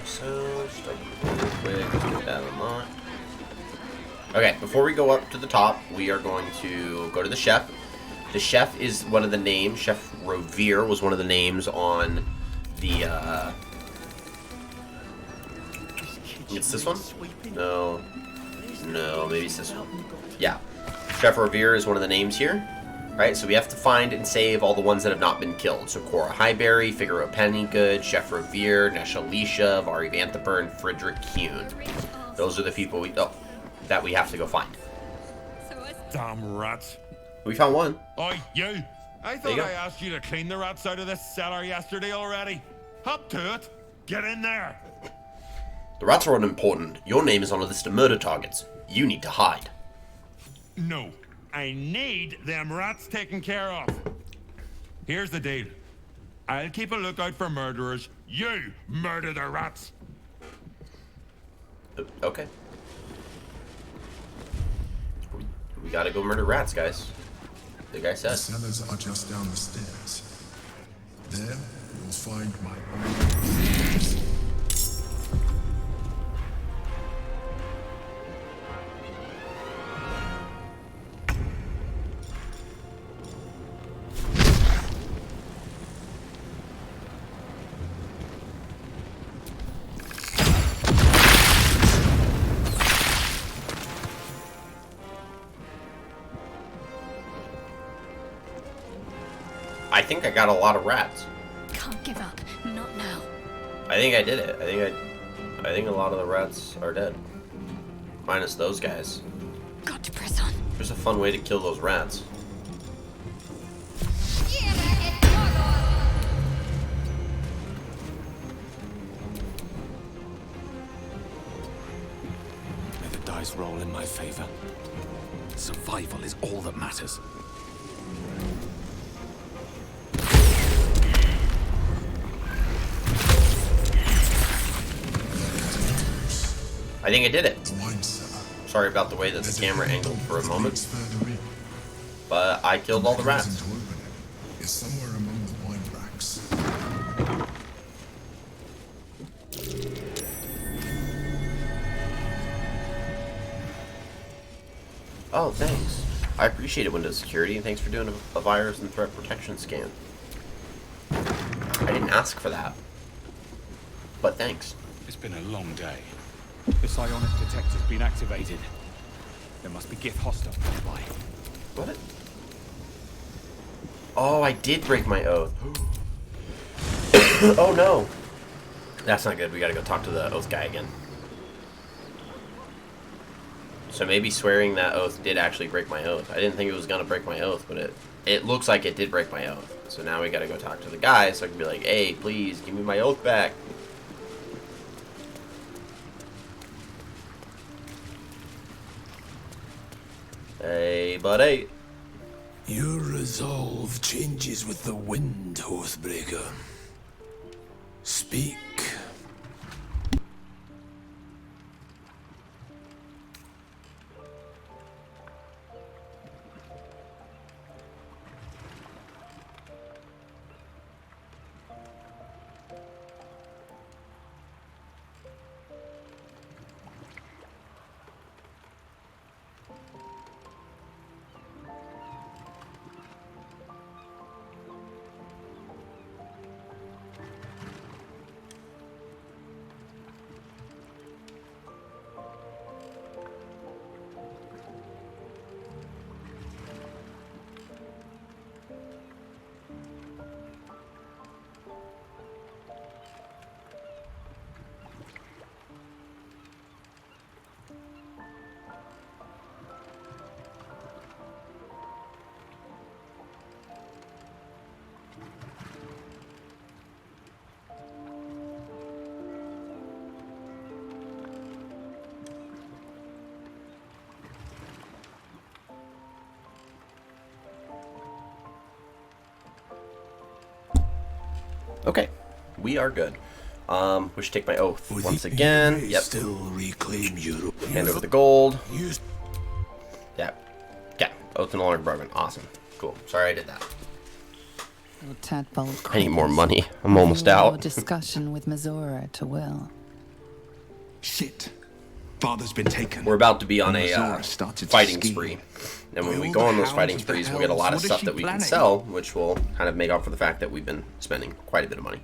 So, start real quick. Let's get that unlocked. Okay, before we go up to the top, we are going to go to the chef. The chef is one of the names. Chef Rovere was one of the names on the, it's this one? No. No, maybe it's this one. Yeah. Chef Rovere is one of the names here. Right, so we have to find and save all the ones that have not been killed. So Cora Highberry, Figaro Pennygood, Chef Rovere, Nesha Alicia, Vari Vanthaper, and Frederick Kuhn. Those are the people that we have to go find. Damn rats. We found one. Oi, you! I There you thought go. I asked you to clean the rats out of this cellar yesterday already. Up to it. Get in there. The rats are unimportant. Your name is on a list of murder targets. You need to hide. No. I need them rats taken care of. Here's the deal. I'll keep a lookout for murderers. You murder the rats. Okay. We gotta go murder rats, guys. The guy The said. cellars are just down the stairs. There, you'll find my own. I think I got a lot of rats. Can't give up. Not now. I think I did it. I think a lot of the rats are dead. Minus those guys. Got to press on. There's a fun way to kill those rats. May the dice roll in my favor. Survival is all that matters. I think I did it. Sorry about the way that the camera angled for a moment. But I killed all the rats. Is somewhere among the wine racks. Oh, thanks. I appreciate it, Windows Security, and thanks for doing a virus and threat protection scan. I didn't ask for that. But thanks. It's been a long day. The psionic detector's been activated. There must be Gith hostile nearby. What? Oh, I did break my oath. Oh no. That's not good. We gotta go talk to the oath guy again. So maybe swearing that oath did actually break my oath. I didn't think it was gonna break my oath, but it looks like it did break my oath. So now we gotta go talk to the guy so I can be like, hey, please give me my oath back. Hey, buddy. Your resolve changes with the wind, Oathbreaker. Speak. Okay, we are good. We should take my oath once again. Yep. Still reclaim Europe. Hand over the gold. Yeah. Yeah. Oath no longer broken. Awesome. Cool. Sorry I did that. Tadpole. I need more money. I'm almost Your out. discussion with Mazora to Will. Shit. Father's been taken. We're about to be on a Mazora started to fighting scheme. spree. And when By we all go the on those hounds fighting of the sprees, we'll get a lot of hells, what is stuff she that we can planning? sell, which will kind of make up for the fact that we've been spending quite a bit of money.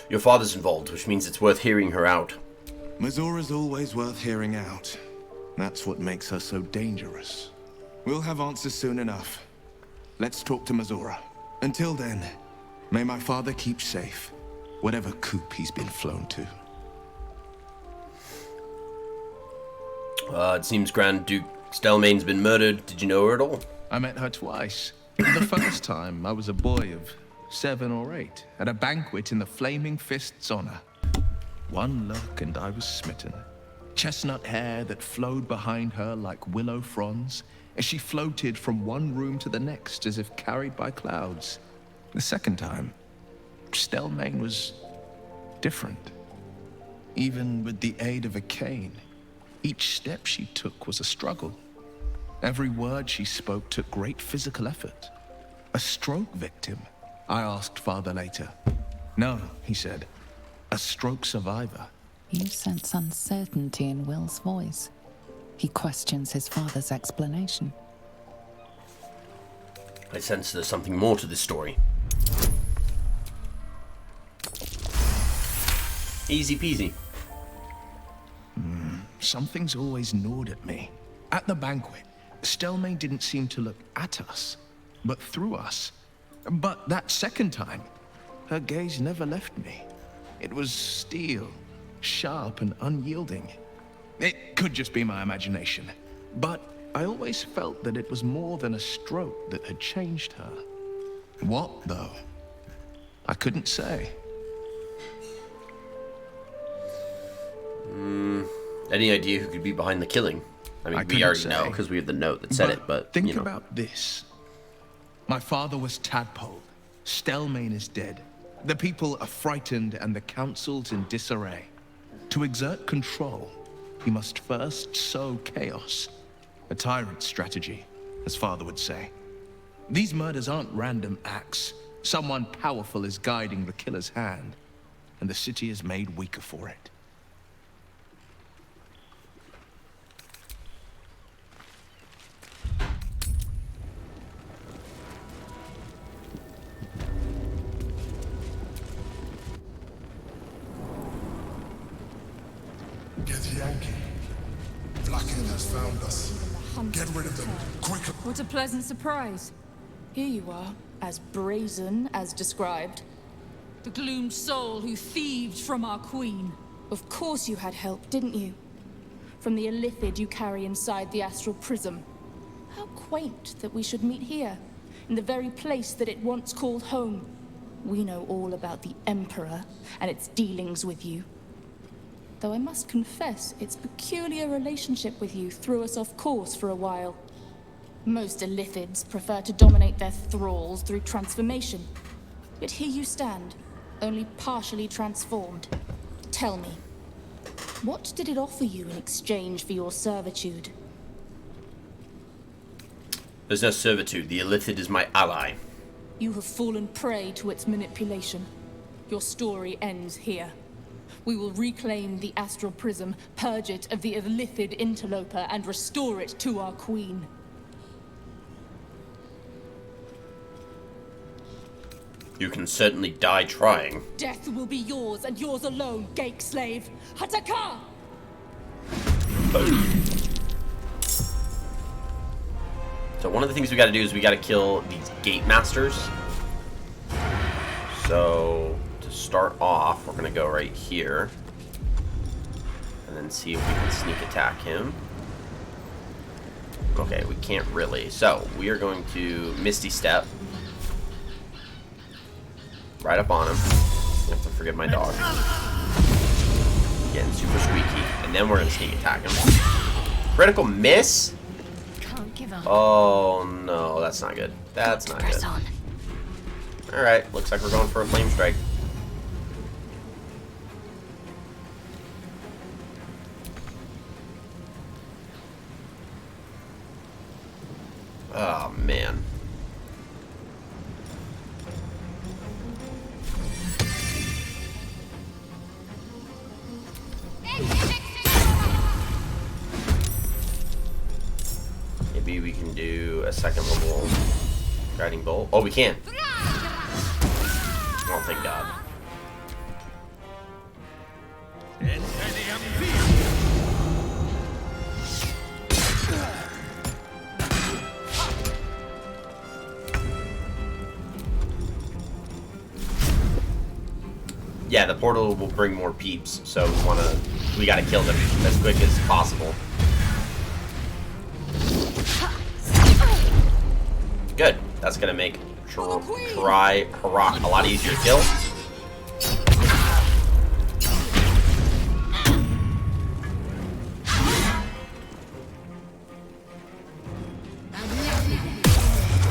Your father's involved, which means it's worth hearing her out. Mazora's always worth hearing out. That's what makes her so dangerous. We'll have answers soon enough. Let's talk to Mazora. Until then, may my father keep safe, whatever coop he's been flown to. It seems Grand Duke Stelmane's been murdered. Did you know her at all? I met her twice. The first time, I was a boy of 7 or 8, at a banquet in the Flaming Fist's honor. One look and I was smitten. Chestnut hair that flowed behind her like willow fronds, as she floated from one room to the next as if carried by clouds. The second time, Stelmane was different. Even with the aid of a cane, each step she took was a struggle. Every word she spoke took great physical effort. A stroke victim, I asked father later. No, he said, a stroke survivor. You sense uncertainty in Will's voice. He questions his father's explanation. I sense there's something more to this story. Easy peasy. Something's always gnawed at me. At the banquet, Stelmane didn't seem to look at us, but through us. But that second time, her gaze never left me. It was steel, sharp and unyielding. It could just be my imagination, but I always felt that it was more than a stroke that had changed her. What, though? I couldn't say. Any idea who could be behind the killing? I mean, we already know because we have the note that said it, but think you know. about this. My father was Tadpole. Stelmane is dead. The people are frightened and the council's in disarray. To exert control, he must first sow chaos. A tyrant's strategy, as father would say. These murders aren't random acts. Someone powerful is guiding the killer's hand, and the city is made weaker for it. Get Yankee. Vlakin has found us. Get rid of them, quickly. What a pleasant surprise. Here you are, as brazen as described. The gloomed soul who thieved from our queen. Of course you had help, didn't you? From the illithid you carry inside the astral prism. How quaint that we should meet here, in the very place that it once called home. We know all about the Emperor and its dealings with you. Though I must confess, its peculiar relationship with you threw us off course for a while. Most illithids prefer to dominate their thralls through transformation. Yet here you stand, only partially transformed. Tell me, what did it offer you in exchange for your servitude? There's no servitude. The illithid is my ally. You have fallen prey to its manipulation. Your story ends here. We will reclaim the astral prism, purge it of the illithid interloper, and restore it to our queen. You can certainly die trying. Death will be yours, and yours alone, Gake slave. Hataka! Boom. So one of the things we gotta do is we gotta kill these gate masters. So to start off, we're gonna go right here. And then see if we can sneak attack him. Okay, we can't really. So we are going to Misty Step. Right up on him. You have to forgive my dog. Getting super squeaky. And then we're gonna sneak attack him. Critical miss? Can't give together. Oh no, that's not good. That's not good. Alright, looks like we're going for a flame strike. Oh man. Maybe we can do a second level guiding bolt. Oh, we can. Oh, thank God. Yeah, the portal will bring more peeps, so we gotta kill them as quick as possible. Good. That's gonna make Harak a lot easier to kill.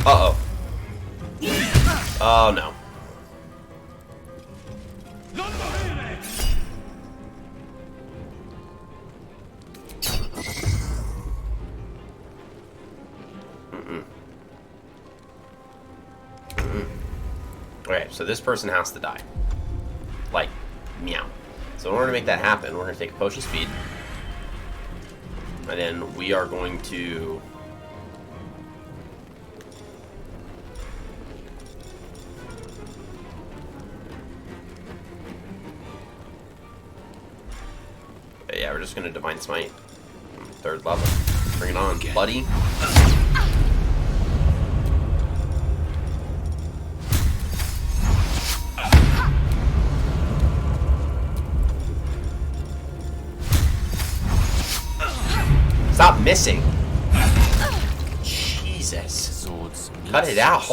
Uh-oh. Oh, no. Okay, so this person has to die. Like, meow. So in order to make that happen, we're going to take a potion speed. And then we are going to... yeah, we're just going to Divine Smite. 3rd level. Bring it on, buddy. Stop missing. Jesus. Cut it out.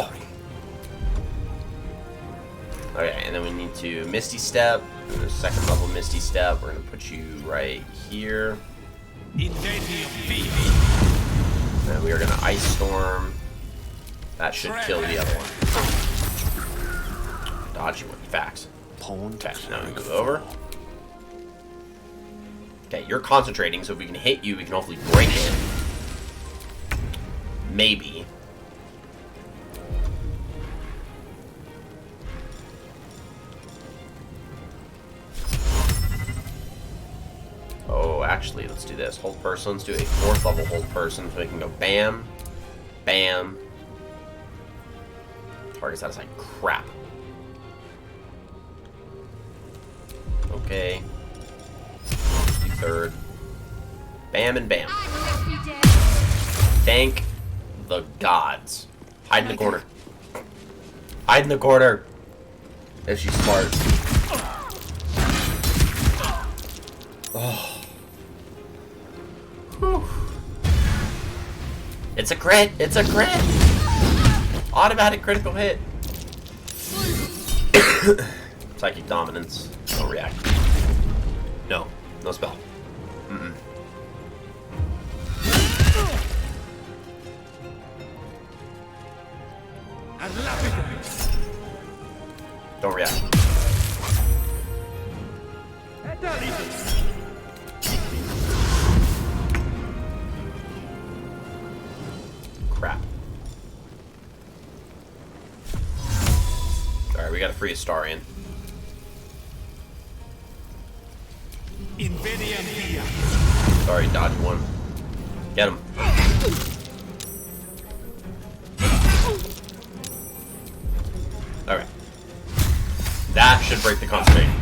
Okay, and then we need to Misty Step. And a 2nd level Misty Step. We're going to put you right here. And we are going to Ice Storm. That should kill the other one. Dodgy one. Facts. Facts. Now we move over. Okay, you're concentrating, so if we can hit you, we can hopefully break it. Maybe. Oh, actually, let's do this. Hold person. Let's do a 4th level hold person, so we can go bam, bam. Target's out of sight. Crap. Okay. 3rd. Bam and bam. Thank the gods. Hide in the corner. Hide in the corner. If she's smart. Oh. Whew. It's a crit. It's a crit. Automatic critical hit. Psychic dominance. Don't react. No. No spell. Mm-mm. Don't react. Crap. Alright, we gotta free Astarion. Sorry, dodge one. Get him. Alright. That should break the concentration.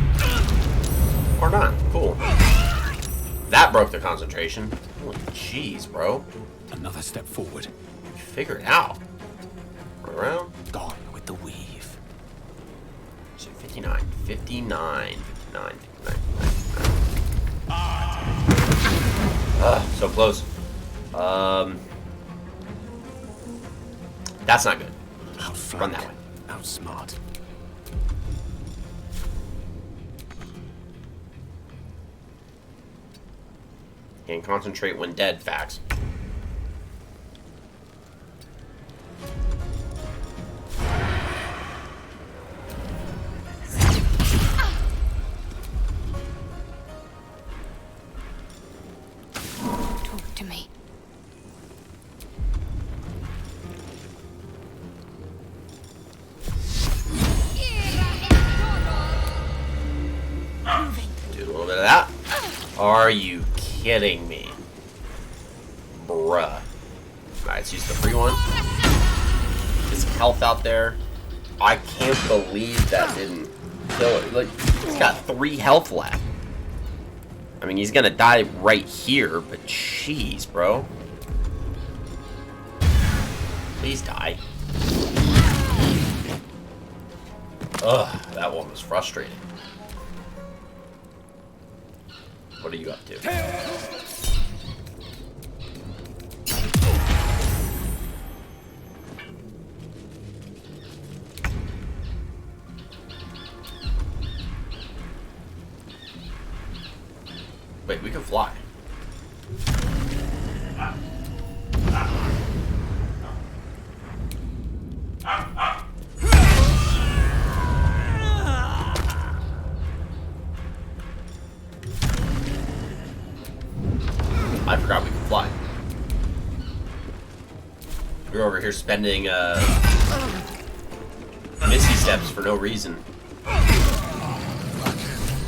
Or not. Cool. That broke the concentration. Holy jeez, bro. Another step forward. Figure it out. Around. Gone with the weave. So 59. 59. 59. 59. So close. That's not good. Run that way. Outsmart. Can concentrate when dead, facts. Are you kidding me? Bruh. Alright, let's use the free one. Get some health out there. I can't believe that didn't kill it. Like, he's got 3 health left. I mean, he's gonna die right here, but jeez, bro. Please die. Ugh, that one was frustrating. What are you up to? Wait, we can fly. I forgot we could fly. We're over here spending Misty Steps for no reason.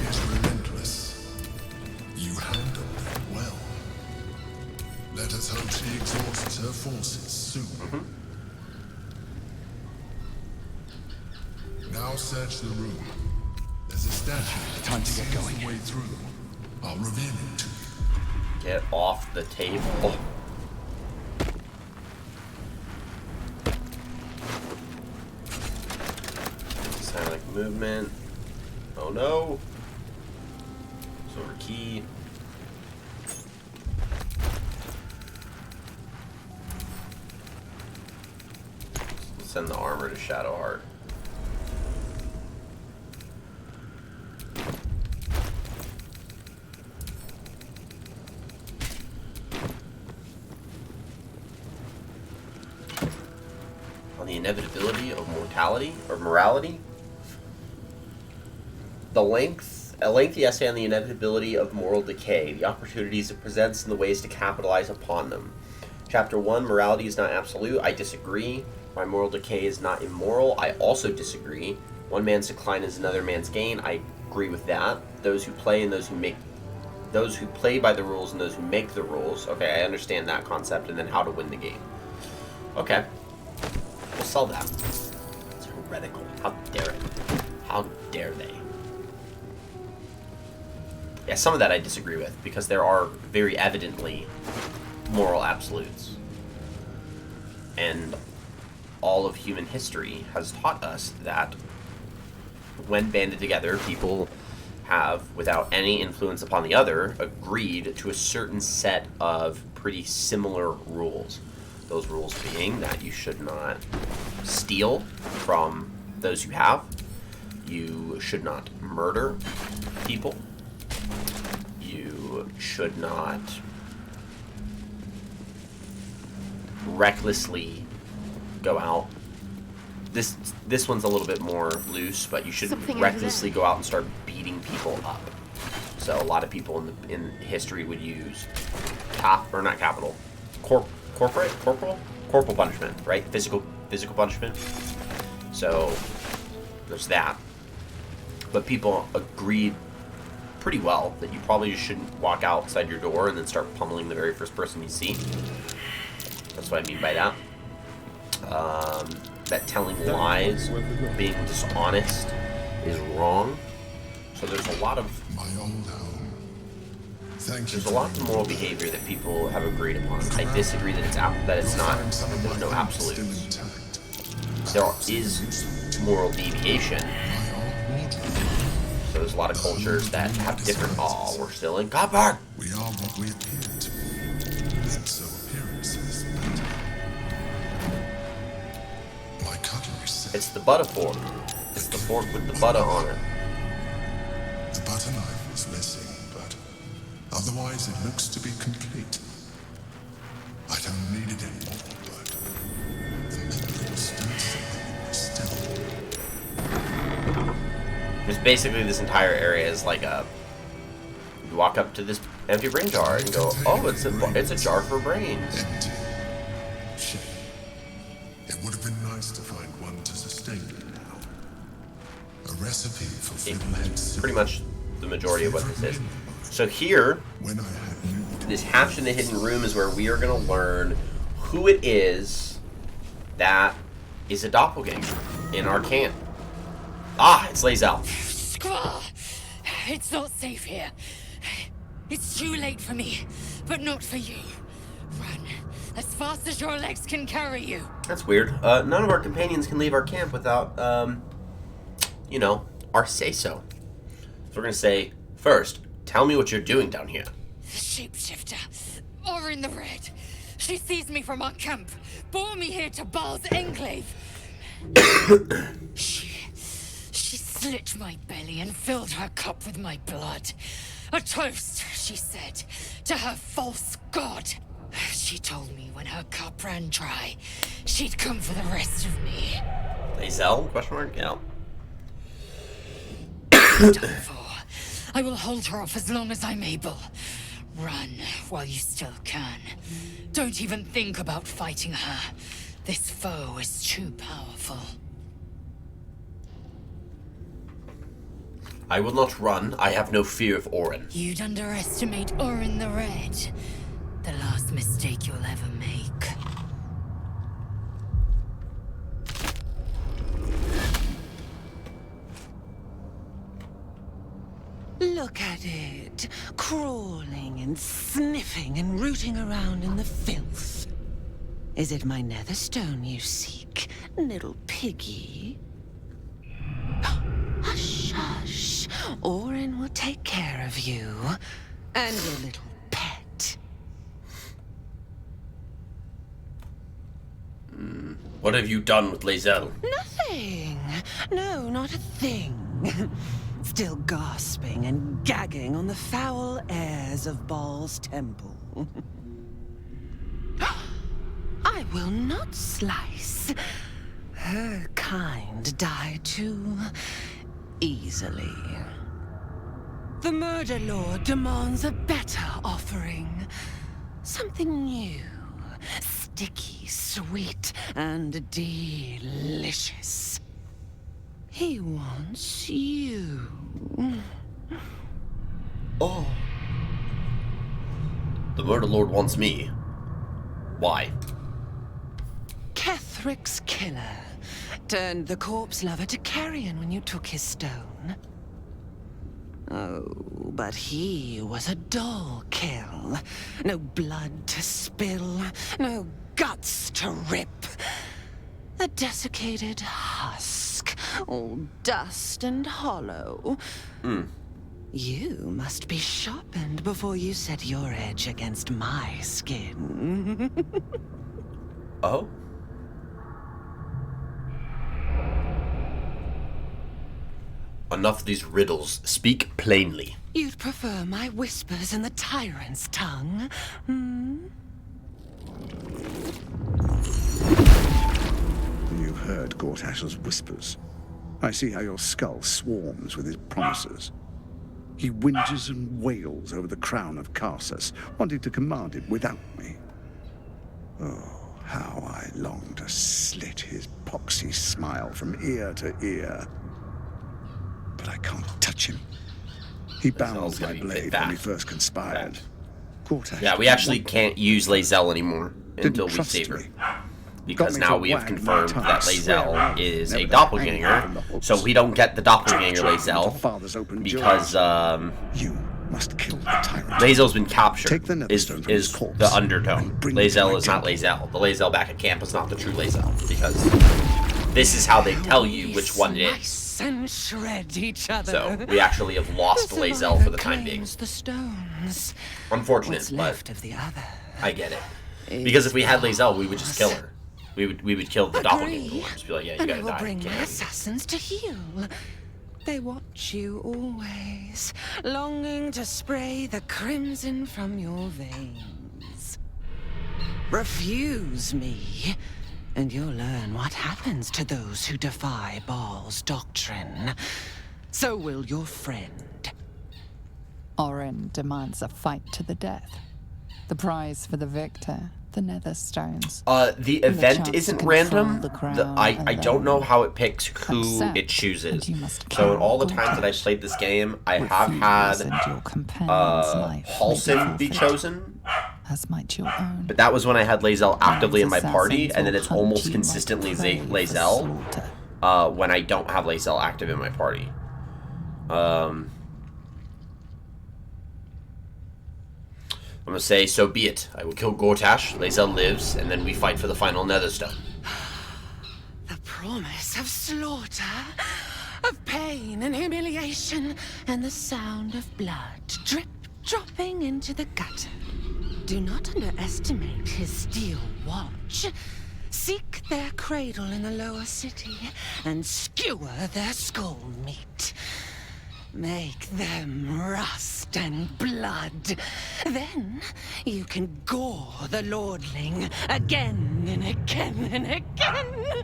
Is relentless. You handle it well. Let us hope she exhausts her forces soon. Now search the room. There's a statue. Time to get going. Way through. I'll reveal it to you. Get off the table. Silent movement. Oh no. Silver key. Let's send the armor to Shadowheart. The inevitability of mortality or morality. A lengthy essay on the inevitability of moral decay, the opportunities it presents, and the ways to capitalize upon them. Chapter 1, morality is not absolute. I disagree. Why moral decay is not immoral. I also disagree. One man's decline is another man's gain. I agree with that. Those who play and those who play by the rules and those who make the rules. Okay, I understand that concept, and then how to win the game. Okay. We'll sell that. It's heretical. How dare it? How dare they? Yeah, some of that I disagree with, because there are very evidently moral absolutes. And all of human history has taught us that when banded together, people have, without any influence upon the other, agreed to a certain set of pretty similar rules. Those rules being that you should not steal from those you have. You should not murder people. You should not recklessly go out. This one's a little bit more loose, but you shouldn't recklessly go out and start beating people up. So a lot of people in history would use corporal punishment, right? Physical punishment. So there's that. But people agreed pretty well that you probably just shouldn't walk outside your door and then start pummeling the very first person you see. That's what I mean by that. That telling lies, being dishonest is wrong. So there's a lot of there's a lot of moral behavior that people have agreed upon. I disagree that it's not. There's no absolutes. There is moral deviation. So there's a lot of cultures that have different. Oh, we're still in copper. We are what we appear to be. And so appearances matter. My cutlery set. It's the butter fork. It's the fork with the butter on it. The butter knife is missing, but otherwise it looks to be complete. I don't need it anymore, but the memory was still. There's basically this entire area is like a. You walk up to this empty brain jar and go, oh, it's a jar for brains. Empty. Shame. It would have been nice to find one to sustain it now. A recipe for Pretty much the majority of what this is. So here, this hatch in the hidden room is where we are going to learn who it is that is a doppelganger in our camp. Ah, it's Lae'zel. Squaw! It's not safe here. It's too late for me, but not for you. Run as fast as your legs can carry you. That's weird. None of our companions can leave our camp without, you know, our say-so. So we're going to say, first, tell me what you're doing down here. The shapeshifter, Orin the Red. She seized me from our camp, bore me here to Baal's enclave. She slit my belly and filled her cup with my blood. A toast, she said, to her false god. She told me when her cup ran dry, she'd come for the rest of me. Lae'zel? Question mark? Yeah. Done for. I will hold her off as long as I'm able. Run while you still can. Don't even think about fighting her. This foe is too powerful. I will not run. I have no fear of Orin. You'd underestimate Orin the Red. The last mistake you'll ever make. Look at it, crawling and sniffing and rooting around in the filth. Is it my netherstone you seek, little piggy? Hush, hush. Orin will take care of you and your little pet. What have you done with Lae'zel? Nothing. No, not a thing. Still gasping and gagging on the foul airs of Baal's temple. I will not slice. Her kind die too easily. The Murder Lord demands a better offering. Something new, sticky, sweet, and delicious. He wants you. Oh. The Murder Lord wants me. Why? Kethric's killer turned the corpse lover to carrion when you took his stone. Oh, but he was a dull kill. No blood to spill, no guts to rip. A desiccated husk, all dust and hollow. You must be sharpened before you set your edge against my skin. Oh? Enough of these riddles. Speak plainly. You'd prefer my whispers in the tyrant's tongue, hmm? You heard Gortash's whispers. I see how your skull swarms with his promises. He whinges and wails over the crown of Karsus, wanting to command it without me. Oh, how I long to slit his poxy smile from ear to ear. But I can't touch him. He bound my blade when we first conspired. Gortash, yeah, we actually can't use Lae'zel anymore until we save her. Because now we have confirmed that Lae'zel is a doppelganger, so we don't get the doppelganger Lae'zel because you must kill the tyrant. Lae'zel's been captured. Is the undertone. Lae'zel is not Lae'zel. The Lae'zel back at camp is not the true Lae'zel because this is how they tell you which one it is. And shred each other. So we actually have lost Lae'zel for the time being. The stones. Unfortunate, What's but left of the other. I get it. Because if we had Lae'zel, we would just kill her. We would kill the doppelganger ones. Be like, yeah, you and gotta I will die. bring my assassins to heal. They watch you always, longing to spray the crimson from your veins. Refuse me, and you'll learn what happens to those who defy Baal's doctrine. So will your friend. Orin demands a fight to the death. The prize for the victor the nether stones. The with a event chance isn't to random. control the crown I don't know how it picks who Accept, it chooses. and you must So in kill all the times that I Gortash. played this game, I have Refuse, had and your companion's life may Halsin be forfeit, chosen. as might your own. But that was when I had Lae'zel actively in my Assassins party, and then will it's hunt almost you like consistently prey for Lae'zel slaughter. when I don't have Lae'zel active in my party. I'm gonna say, so be it. I will kill Gortash, Lae'zel lives, and then we fight for the final Netherstone. The promise of slaughter, of pain and humiliation, and the sound of blood dropping into the gutter. Do not underestimate his steel watch. Seek their cradle in the lower city and skewer their skull meat. Make them rust and blood. Then you can gore the lordling again and again and again.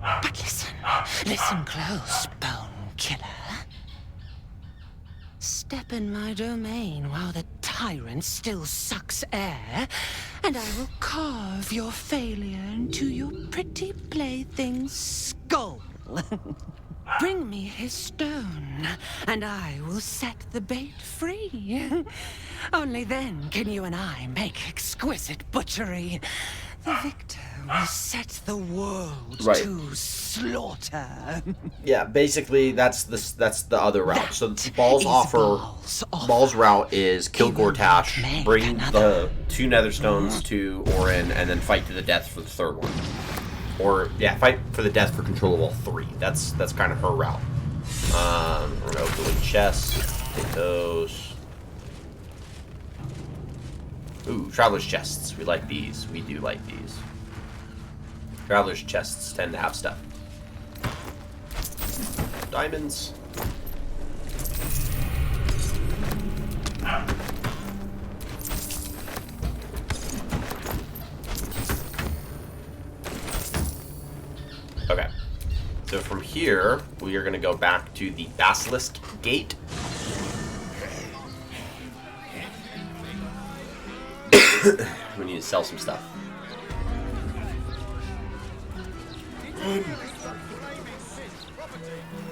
But listen close, Bone Killer. Step in my domain while the tyrant still sucks air, and I will carve your failure into your pretty plaything's skull. Bring me his stone, and I will set the bait free. Only then can you and I make exquisite butchery. The victor will set the world to slaughter. Yeah, basically that's the other route. So Ball's route is kill Gortash, bring the 2 Netherstones to Orin, and then fight to the death for the 3rd one. Or yeah, fight for the death for control of all 3. That's kind of her route. We're gonna open the chest, potatoes. Ooh, traveler's chests. We like these. We do like these. Traveler's chests tend to have stuff. Diamonds. Okay. So from here, we are going to go back to the Basilisk Gate. We need to sell some stuff.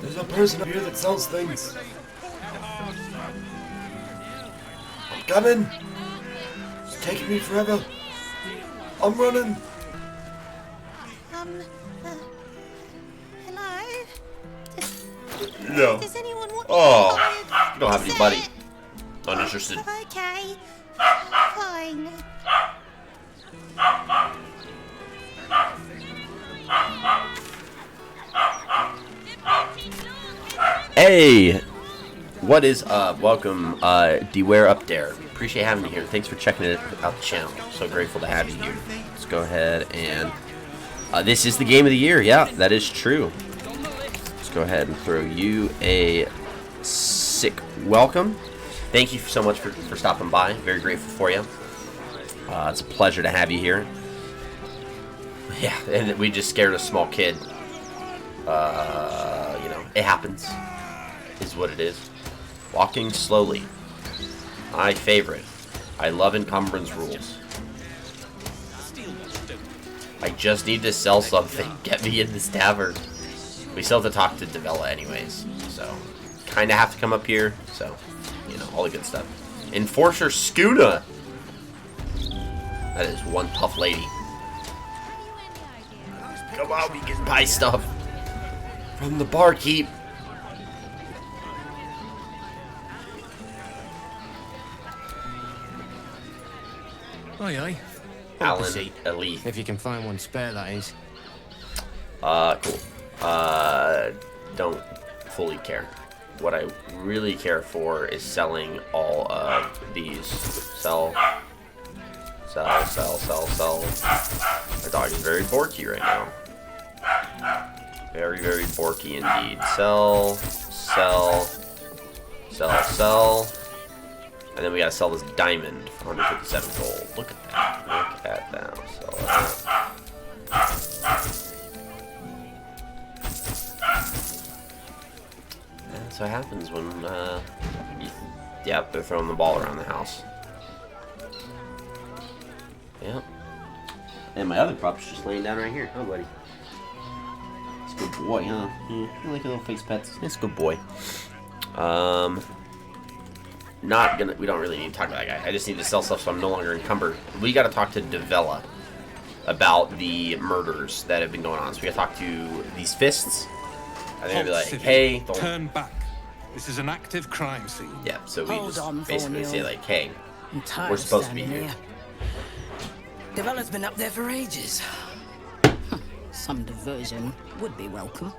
There's a person up here that sells things. I'm coming. It's taking me forever. I'm running. Hello? No. Does anyone want Oh, you don't have anybody. Uninterested. Okay. Fine. Hey! What is up? Welcome, Deware up there. Appreciate having you here. Thanks for checking out the channel. So grateful to have you here. Let's go ahead and... this is the game of the year. Yeah, that is true. Let's go ahead and throw you a sick welcome. Thank you so much for stopping by. Very grateful for you. It's a pleasure to have you here. Yeah, and we just scared a small kid. You know, it happens. Is what it is. Walking slowly. My favorite. I love encumbrance rules. I just need to sell something. Get me in this tavern. We still have to talk to Devella anyways. So, kind of have to come up here. So, you know, all the good stuff. Enforcer Skuna. That is one tough lady. Come on, we can buy stuff. From the barkeep. Aye, aye. Alan Elite. If you can find one spare, that is. Cool. Don't fully care. What I really care for is selling all of these. Sell. My dog is very borky right now. Very, very borky indeed. Sell. And then we gotta sell this diamond for 157 gold. Look at that. Look at that. Sell that. That's what happens when, yep, they're throwing the ball around the house. Yep. And my other pup's just laying down right here. Oh, buddy. It's a good boy, huh? Yeah, I like little face pets. It's a good boy. Not gonna. We don't really need to talk about that guy. I just need to sell stuff so I'm no longer encumbered. We got to talk to Devella about the murders that have been going on. So we got to talk to these fists. I think I'd be like, hey, turn back. This is an active crime scene. Yeah. So we Hold just on, basically say like, hey, I'm tired we're of supposed to be standing here. Devella's been up there for ages. Some diversion would be welcome.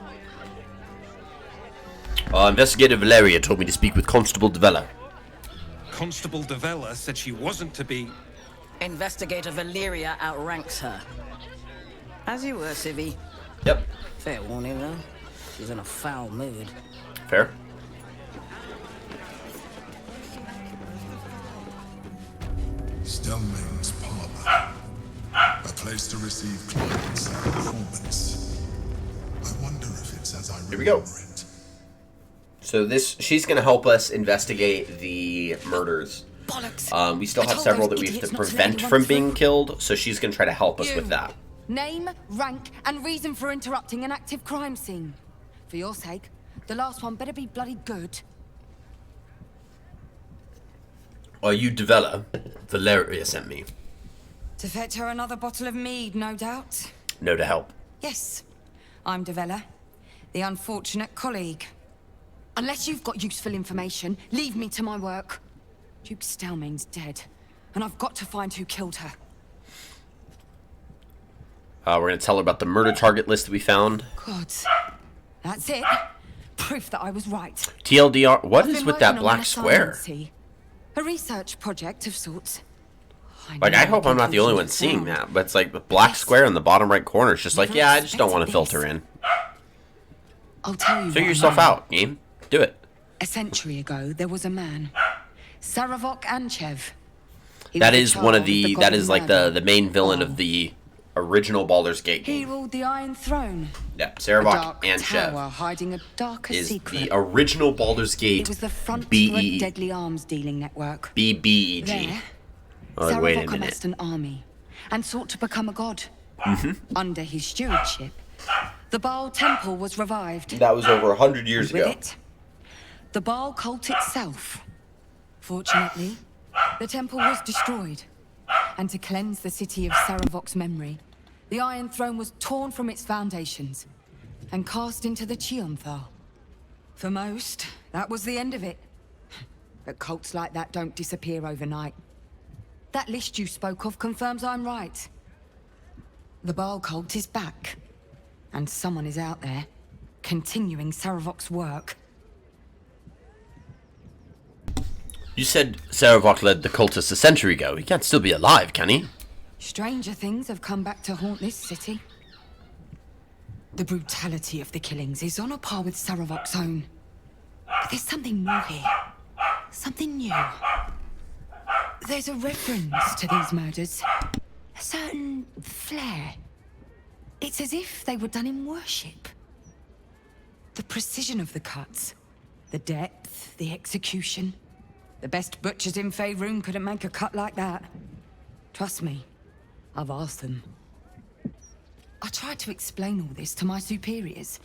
Investigator Valeria told me to speak with Constable Devella. Constable Devella said she wasn't to be... Investigator Valeria outranks her. As you were, Civvy. Yep. Fair warning, though. She's in a foul mood. Fair. Stelmane's parlor. A place to receive clients and performance. I wonder if it's as I remember. Here we go. So she's going to help us investigate the murders. We still have several that we have to prevent from being killed, so she's going to try to help us with that. Name, rank, and reason for interrupting an active crime scene. For your sake, the last one better be bloody good. Are you Devella? Valeria sent me. To fetch her another bottle of mead, no doubt. No to help. Yes, I'm Devella, the unfortunate colleague. Unless you've got useful information, leave me to my work. Duke Stelmane's dead, and I've got to find who killed her. We're going to tell her about the murder target list that we found. God, that's it. Proof that I was right. TLDR, what I've is been with that working on black an square? assignment, a research project of sorts. Like, I hope I'm not the only one seeing that, but it's like the black square in the bottom right corner. It's just like, yeah, I just don't want to filter in. I'll tell you. Figure yourself out, game. Do it. A century ago, there was a man, Saravok Anchev. That is one of the. That is like the main villain of the original Baldur's Gate He game. ruled the Iron Throne. Yeah, A Saravok dark tower Anchev hiding a darker is secret. the original Baldur's Gate. It was the front BE. to a deadly arms dealing network. BBEG. There, Oh, wait a Saravok minute. amassed an army and sought to become a god. Under his stewardship, the Baal temple was revived. That was over 100 years With ago. it, the Baal cult itself. Fortunately, the temple was destroyed, and to cleanse the city of Saravok's memory, the Iron Throne was torn from its foundations and cast into the Chionthal. For most, that was the end of it. But cults like that don't disappear overnight. That list you spoke of confirms I'm right. The Baal cult is back, and someone is out there, continuing Saravok's work. You said Saravok led the cultists a century ago. He can't still be alive, can he? Stranger things have come back to haunt this city. The brutality of the killings is on a par with Saravok's own. But there's something more here. Something new. There's a reference to these murders. A certain flair. It's as if they were done in worship. The precision of the cuts. The depth, the execution. The best butchers in Faerun couldn't make a cut like that. Trust me, I've asked them. I tried to explain all this to my superiors,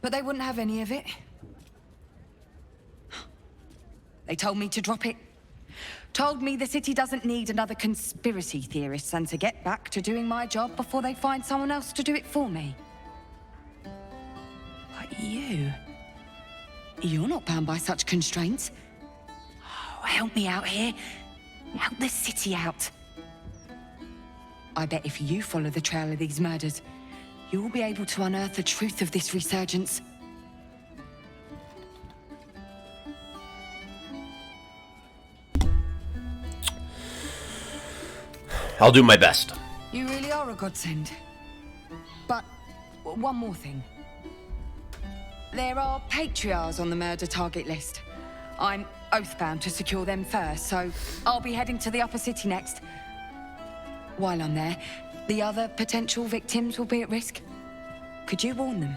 but they wouldn't have any of it. They told me to drop it. Told me the city doesn't need another conspiracy theorist and to get back to doing my job before they find someone else to do it for me. But you're not bound by such constraints. Oh, help me out here. Help the city out. I bet if you follow the trail of these murders, you will be able to unearth the truth of this resurgence. I'll do my best. You really are a godsend. But one more thing. There are patriarchs on the murder target list. I'm oathbound to secure them first, so I'll be heading to the upper city next. While I'm there, the other potential victims will be at risk. Could you warn them?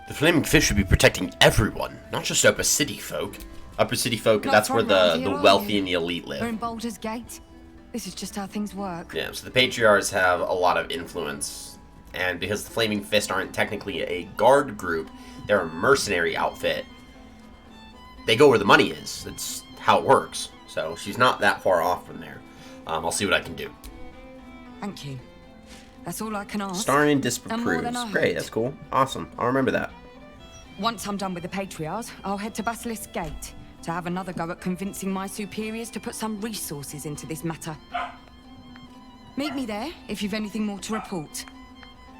The Flaming Fish should be protecting everyone, not just Upper City folk. Upper City folk, Not that's where from around the here, are wealthy you? and the elite We're live. in Baldur's Gate. This is just how things work. Yeah, so the Patriarchs have a lot of influence. And because the Flaming Fist aren't technically a guard group, they're a mercenary outfit. They go where the money is. That's how it works. So she's not that far off from there. I'll see what I can do. Thank you. That's all I can ask. Starion And more than disapproves. I Great, hoped. that's cool. Awesome. I'll remember that. Once I'm done with the Patriarchs, I'll head to Basilisk Gate to have another go at convincing my superiors to put some resources into this matter. Meet me there if you've anything more to report.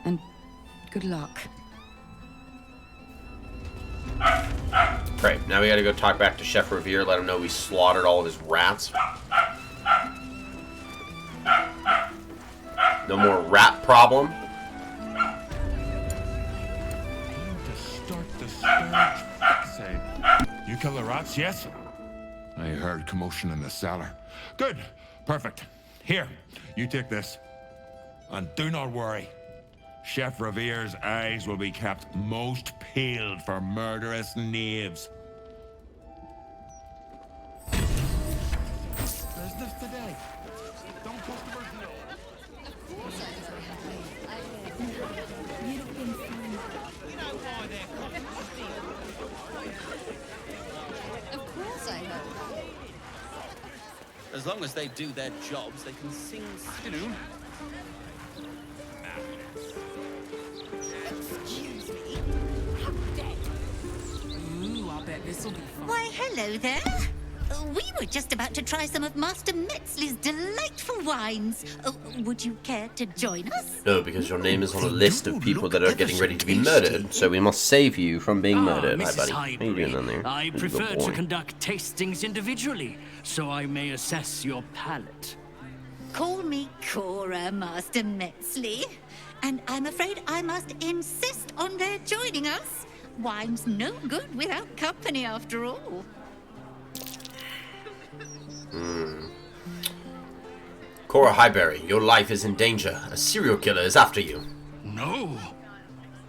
And good luck. Great. Now we gotta go talk back to Chef Revere, let him know we slaughtered all of his rats. No more rat problem. You kill the rats, yes? I heard commotion in the cellar. Good. Perfect. Here, you take this. And do not worry. Chef Revere's eyes will be kept most peeled for murderous knaves. Business today. Don't customers know? Of course I hope. As long as they do their jobs, they can sing. Afternoon. Excuse me. How dare Ooh, I bet this'll be fun. Why, hello there. We were just about to try some of Master Metzley's delightful wines. Would you care to join us? No, because your name is on a list of people that are getting ready to be murdered, so we must save you from being murdered. Hi, Mrs. buddy. How you doing down there? I Good prefer boy. to conduct tastings individually, so I may assess your palate. Call me Cora, Master Metzley. And I'm afraid I must insist on their joining us. Wine's no good without company, after all. Cora Highbury, your life is in danger. A serial killer is after you. No.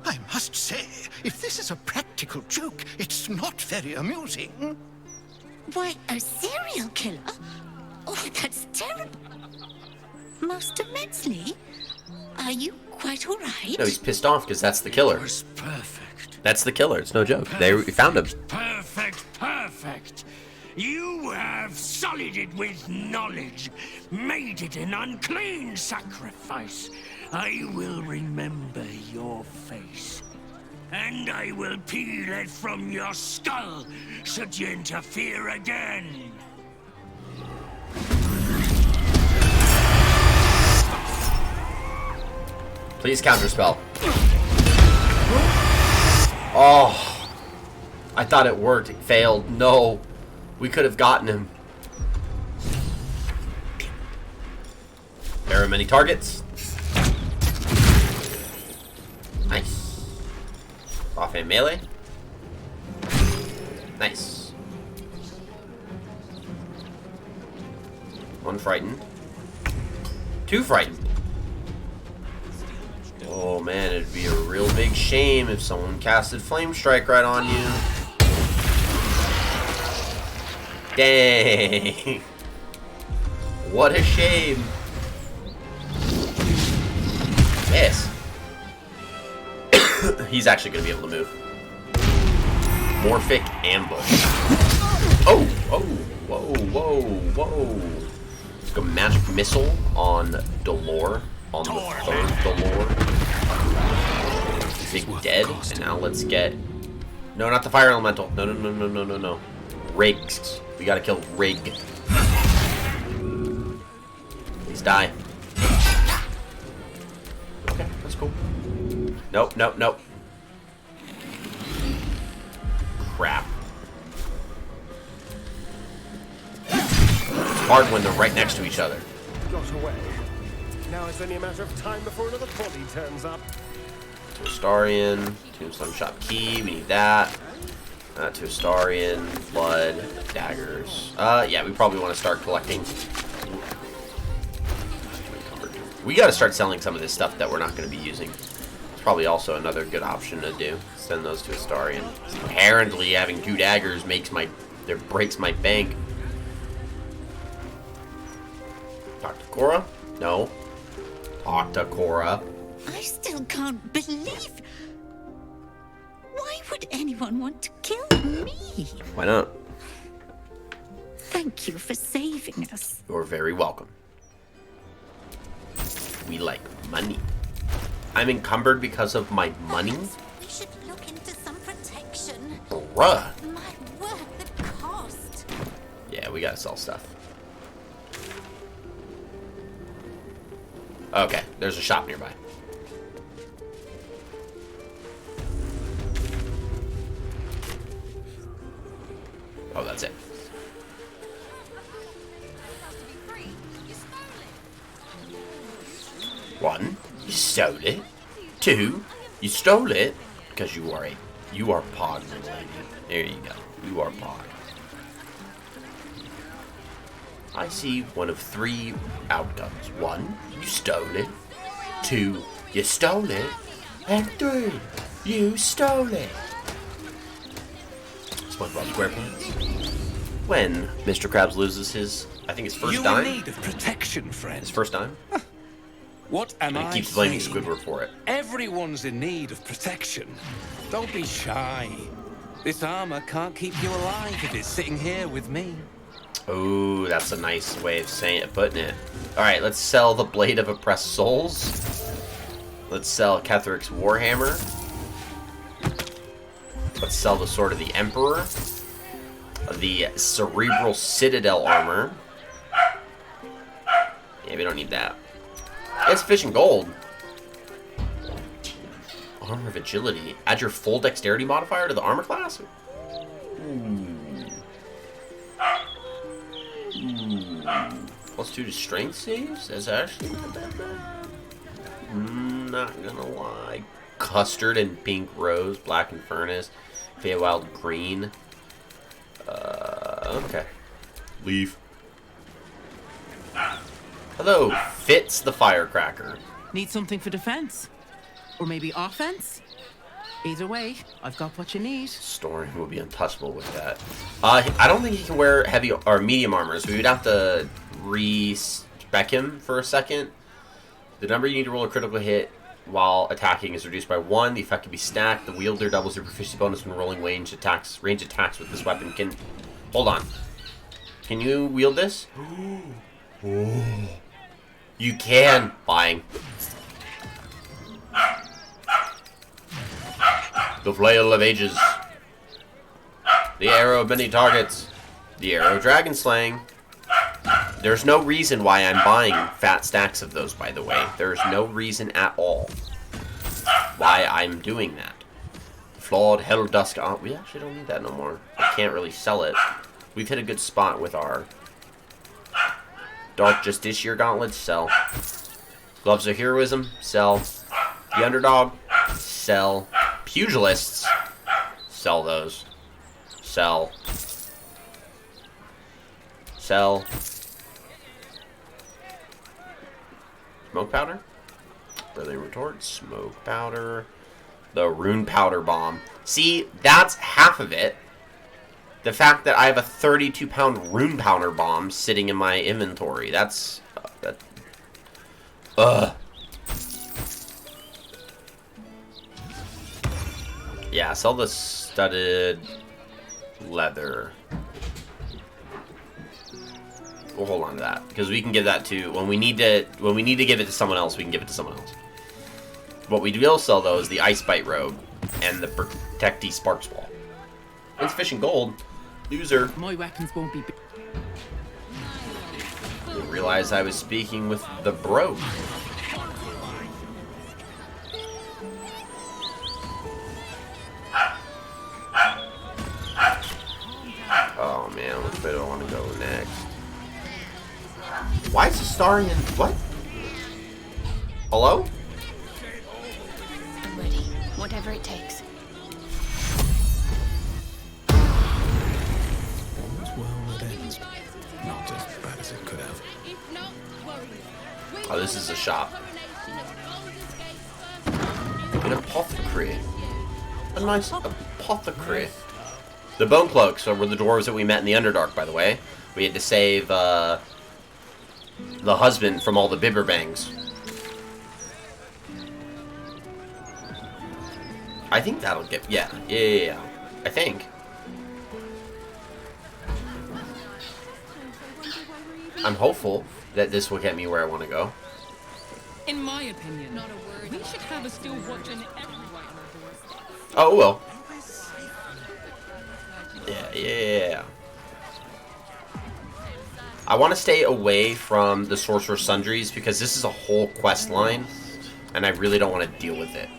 I must say, if this is a practical joke, it's not very amusing. Why, a serial killer? Oh, that's terrible. Master Metzley, are you quite all right? No, he's pissed off because that's the killer. Perfect. That's the killer. It's no joke. They found him. Perfect, perfect. You have sullied it with knowledge, made it an unclean sacrifice. I will remember your face, and I will peel it from your skull should you interfere again. Please counterspell. Oh, I thought it worked. It failed. No, we could have gotten him. There are many targets. Nice. Offhand melee. Nice. One frightened. Two frightened. Oh man, it'd be a real big shame if someone casted Flame Strike right on you. Dang. What a shame. Yes. He's actually going to be able to move. Morphic Ambush. Oh, oh, whoa, whoa, whoa. Let's go Magic Missile on Dolor. On the third Dolor. Big dead. And now let's get... No, not the Fire Elemental. No, no, no, no, no, no, no. Rigs. We gotta kill Rig. Please die. Okay, that's cool. Nope, nope, nope. Crap. It's hard when they're right next to each other. Got away. Now it's only a matter of time before another body turns up. Toastarian, Tombstone Shop Key, we need that. Toastarian, Blood, Daggers. Yeah, we probably want to start collecting. We gotta start selling some of this stuff that we're not going to be using. It's probably also another good option to do. Send those to Astarian. Apparently having 2 daggers breaks my bank. Talk Cora? No. Talk to Cora. I still can't believe... Why would anyone want to kill me? Why not? Thank you for saving us. You're very welcome. We like money. I'm encumbered because of my money? We should look into some protection. Bruh. My word, the cost. Yeah, we gotta sell stuff. Okay, there's a shop nearby. Oh, that's it. One, you stole it. Two, you stole it because you are Pog, little lady. There you go. You are Pog. I see one of three outcomes. One, you stole it. Two, you stole it. And three, you stole it. SpongeBob SquarePants. When Mr. Krabs loses his, I think his first dime. You in need of protection, friend. His first dime. What am And I he keeps blaming saying? Squidward for it. Everyone's in need of protection. Don't be shy. This armor can't keep you alive if it's sitting here with me. Oh, that's a nice way of putting it. Alright, let's sell the Blade of Oppressed Souls. Let's sell Ketheric's Warhammer. Let's sell the Sword of the Emperor. The Cerebral Citadel Armor. Yeah, we don't need that. It's Fish and Gold. Armor of Agility. Add your full dexterity modifier to the armor class? +2 to strength saves? That's actually not that bad. Not gonna lie. Custard and Pink Rose, Black and Furnace, Feywild Green. Okay. Leave. Hello, Fitz the Firecracker. Need something for defense? Or maybe offense? Either way, I've got what you need. Storing will be untouchable with that. I don't think he can wear heavy or medium armor, so we would have to re-spec him for a second. The number you need to roll a critical hit while attacking is reduced by 1. The effect can be stacked. The wielder doubles your proficiency bonus when rolling range attacks with this weapon. Hold on. Can you wield this? Oh. You can. Buying. The Flail of Ages. The Arrow of Many Targets. The Arrow of Dragon Slaying. There's no reason why I'm buying fat stacks of those, by the way. There's no reason at all why I'm doing that. Flawed Hell Dusk. Oh, we actually don't need that no more. I can't really sell it. We've hit a good spot with our Dark Justiciar Gauntlets. Sell. Gloves of Heroism. Sell. The Underdog. Sell. Pugilists. Sell those. Sell. Sell. Smoke Powder. Brilliant Retort. Smoke Powder. The Rune Powder Bomb. See, that's half of it. The fact that I have a 32-pound Rune Powder Bomb sitting in my inventory. That's... Yeah, sell the studded leather. We'll hold on to that because we can give that to when we need to give it to someone else. We can give it to someone else. What we will sell though is the Ice Bite Robe and the Protectee Sparks Wall. It's Fish and Gold. Loser. My weapons won't be. Didn't realize I was speaking with the bro. Oh man, which way do I want to go next? Why is the Starian... What? Hello? I'm ready. Whatever it takes. All's well that ends. Not as bad as it could have. Oh, this is a shop. An apothecary. A nice apothecary. The Bone Cloaks were the dwarves that we met in the Underdark, by the way. We had to save, the husband from all the Bibberbangs. I think that'll get... Yeah. I think. I'm hopeful that this will get me where I want to go. In my opinion, we should have a still watching everyone. Oh, well. Yeah. I want to stay away from the Sorcerer's Sundries because this is a whole quest line, and I really don't want to deal with it.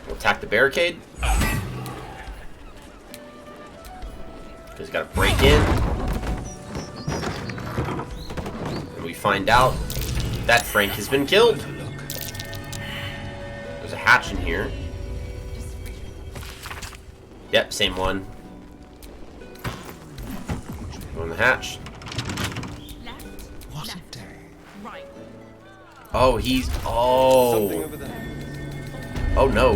We'll attack the barricade. Because got to break in. And we find out that Frank has been killed. There's a hatch in here. Yep, same one. Go in the hatch. What a day. Right. Oh, he's... Oh. Oh, no.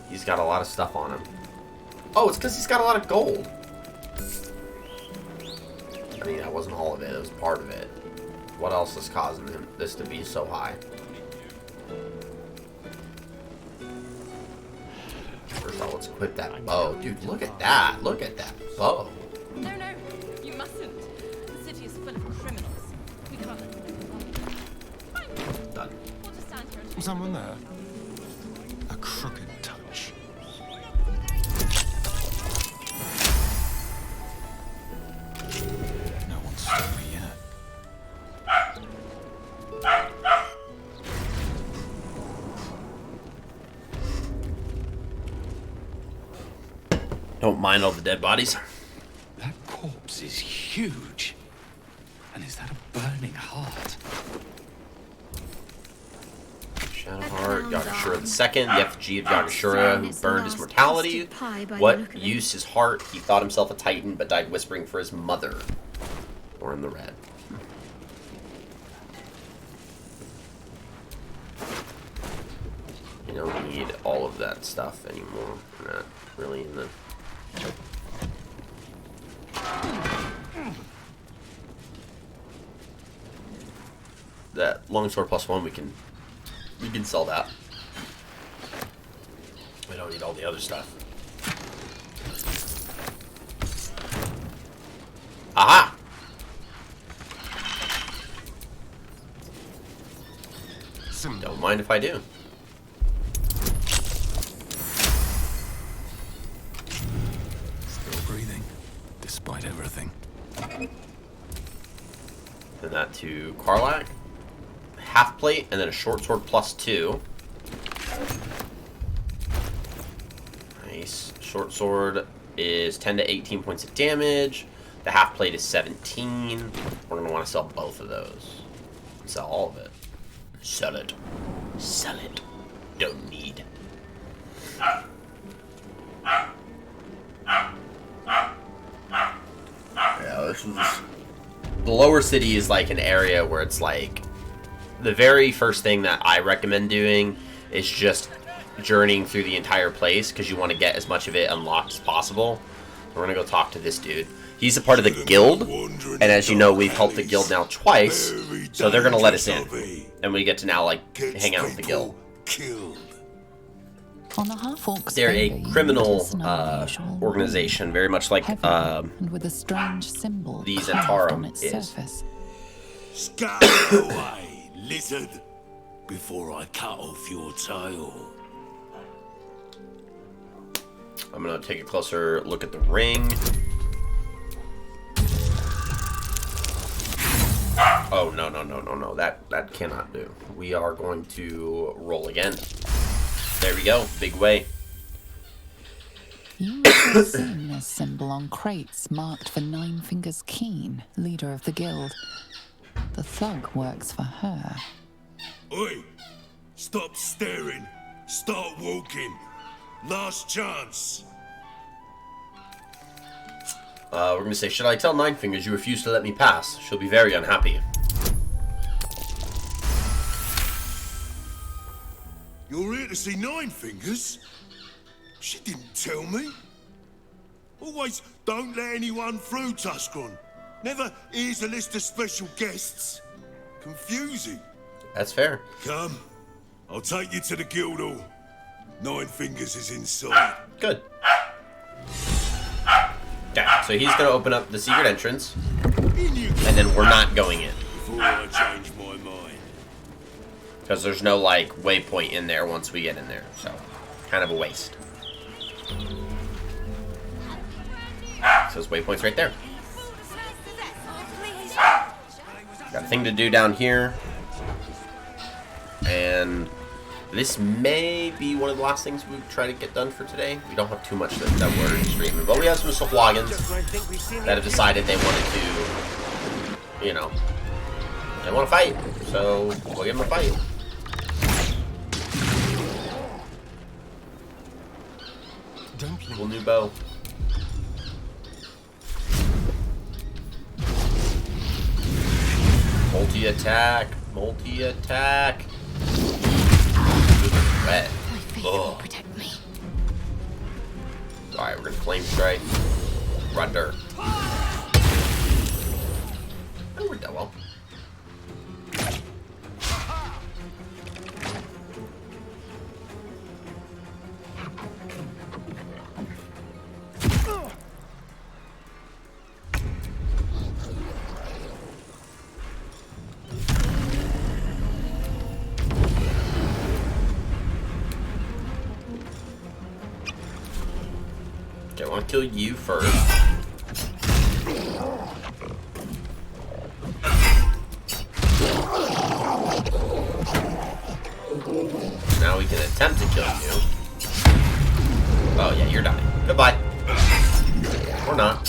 He's got a lot of stuff on him. Oh, it's because he's got a lot of gold. I mean, that wasn't all of it. It was part of it. What else is causing him this to be so high? First off, let's equip that bow. Dude, look at that. Look at that bow. No, you mustn't. The city is full of criminals. We can't let them in. Done. We'll just stand here and Someone there? A crooked touch. No one's stopped me yet. Don't mind all the dead bodies. That corpse is huge. And is that a burning heart? Shadowheart, Yagashura II, the effigy of Yagashura, who burned his mortality. What use his heart? He thought himself a titan, but died whispering for his mother. Or in the red. You don't need all of that stuff anymore. We're not really in the... That longsword +1, we can sell that. We don't need all the other stuff. Aha! Don't mind if I do. Still breathing, despite everything. Send that to Karlak. Half plate and then a short sword +2. Nice. Short sword is 10 to 18 points of damage. The half plate is 17. We're going to want to sell both of those. Sell all of it. Sell it. Sell it. Don't need. Yeah, this is... The lower city is like an area where it's like... The very first thing that I recommend doing is just journeying through the entire place because you want to get as much of it unlocked as possible. We're going to go talk to this dude. He's a part of the guild, and as you know, we've helped the guild now twice, so they're going to let us in. And we get to now, like, hang out with the guild. On the half-orcs, They're a criminal organization, very much like and with a strange symbol the carved on Zentarum its is. surface. Scout away, lizard, before I cut off your tail. I'm going to take a closer look at the ring. Oh, no. That cannot do. We are going to roll again. There we go. Big way. You must have seen this symbol on crates marked for Nine Fingers Keen, leader of the guild. The thug works for her. Oi! Stop staring. Start walking. Last chance. We're going to say, should I tell Nine Fingers you refuse to let me pass? She'll be very unhappy. You're here to see Nine Fingers? She didn't tell me. Always don't let anyone through, Tuscan. Never here's a list of special guests. Confusing. That's fair. Come, I'll take you to the guild hall. Nine Fingers is inside. Good. Okay, so he's gonna open up the secret entrance, and then we're not going in. Before I change my mind. Because there's no, like, waypoint in there once we get in there, so kind of a waste. It says waypoint's right there. Got a thing to do down here. And this may be one of the last things we try to get done for today. We don't have too much that we're streaming, but we have some Sahuagins that have decided they wanted to, you know, they want to fight. So we'll give them a fight. Cool new bow. Multi-attack. Multi-attack. Wet. Ugh. Protect me. Alright, we're gonna flame strike. Rudder. That worked out well. Okay, I want to kill you first. Now we can attempt to kill you. Oh yeah, you're dying. Goodbye. Or not.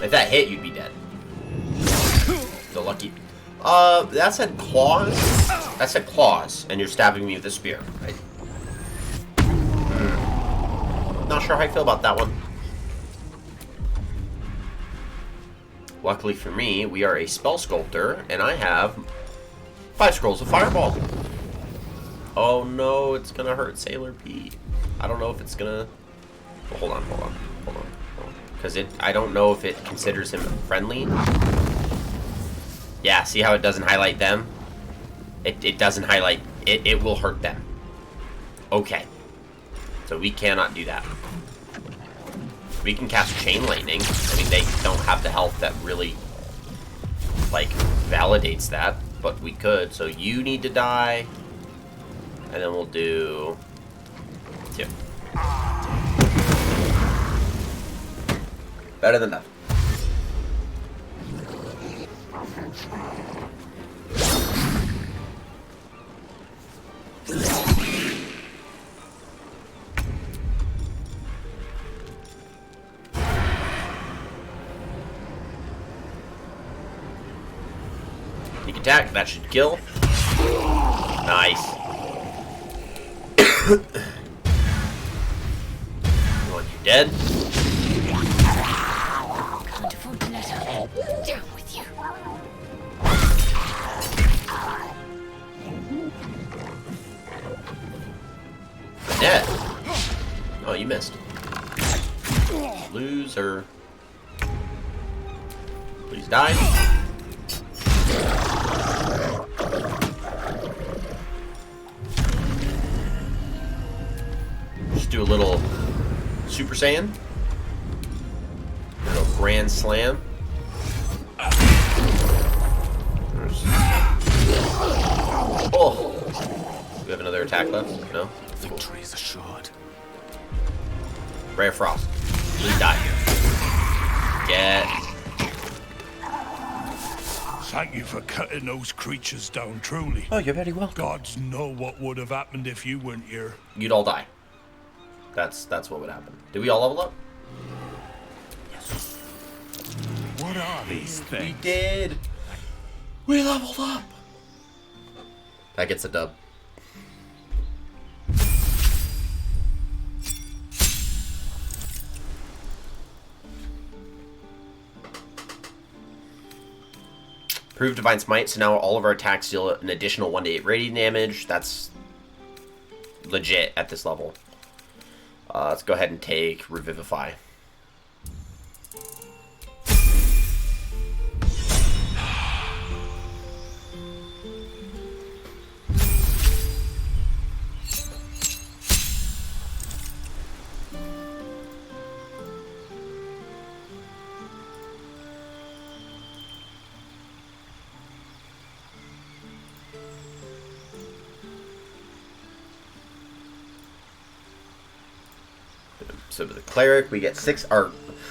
If that hit, you'd be dead. So lucky. That said claws. That said claws, and you're stabbing me with a spear. Right? Not sure how I feel about that one. Luckily for me, we are a spell sculptor, and I have 5 scrolls of fireball. Oh no, it's gonna hurt Sailor Pete. I don't know if it's gonna. Well, hold on. Because I don't know if it considers him friendly. Yeah, see how it doesn't highlight them? It doesn't highlight. It will hurt them. Okay. So we cannot do that. We can cast Chain Lightning. I mean, they don't have the health that really, like, validates that. But we could. So you need to die. And then we'll do 2. Better than nothing. Sneak attack, that should kill. Nice. One, you dead? Can't afford to let her down with you. Dead. Oh, you missed. Loser. Please die. Just do a little Super Saiyan. A little Grand Slam. Oh! Do we have another attack left? No? Victory is assured. Ray of Frost. Please die. Get. Thank you for cutting those creatures down, truly. Oh, you're very welcome. Gods know what would have happened if you weren't here. You'd all die. That's what would happen. Did we all level up? Yes. What are these things? We did. We leveled up. That gets a dub. Prove Divine Smite, so now all of our attacks deal an additional 1 to 8 radiant damage. That's legit at this level. Let's go ahead and take Revivify. So with the cleric, we get 6.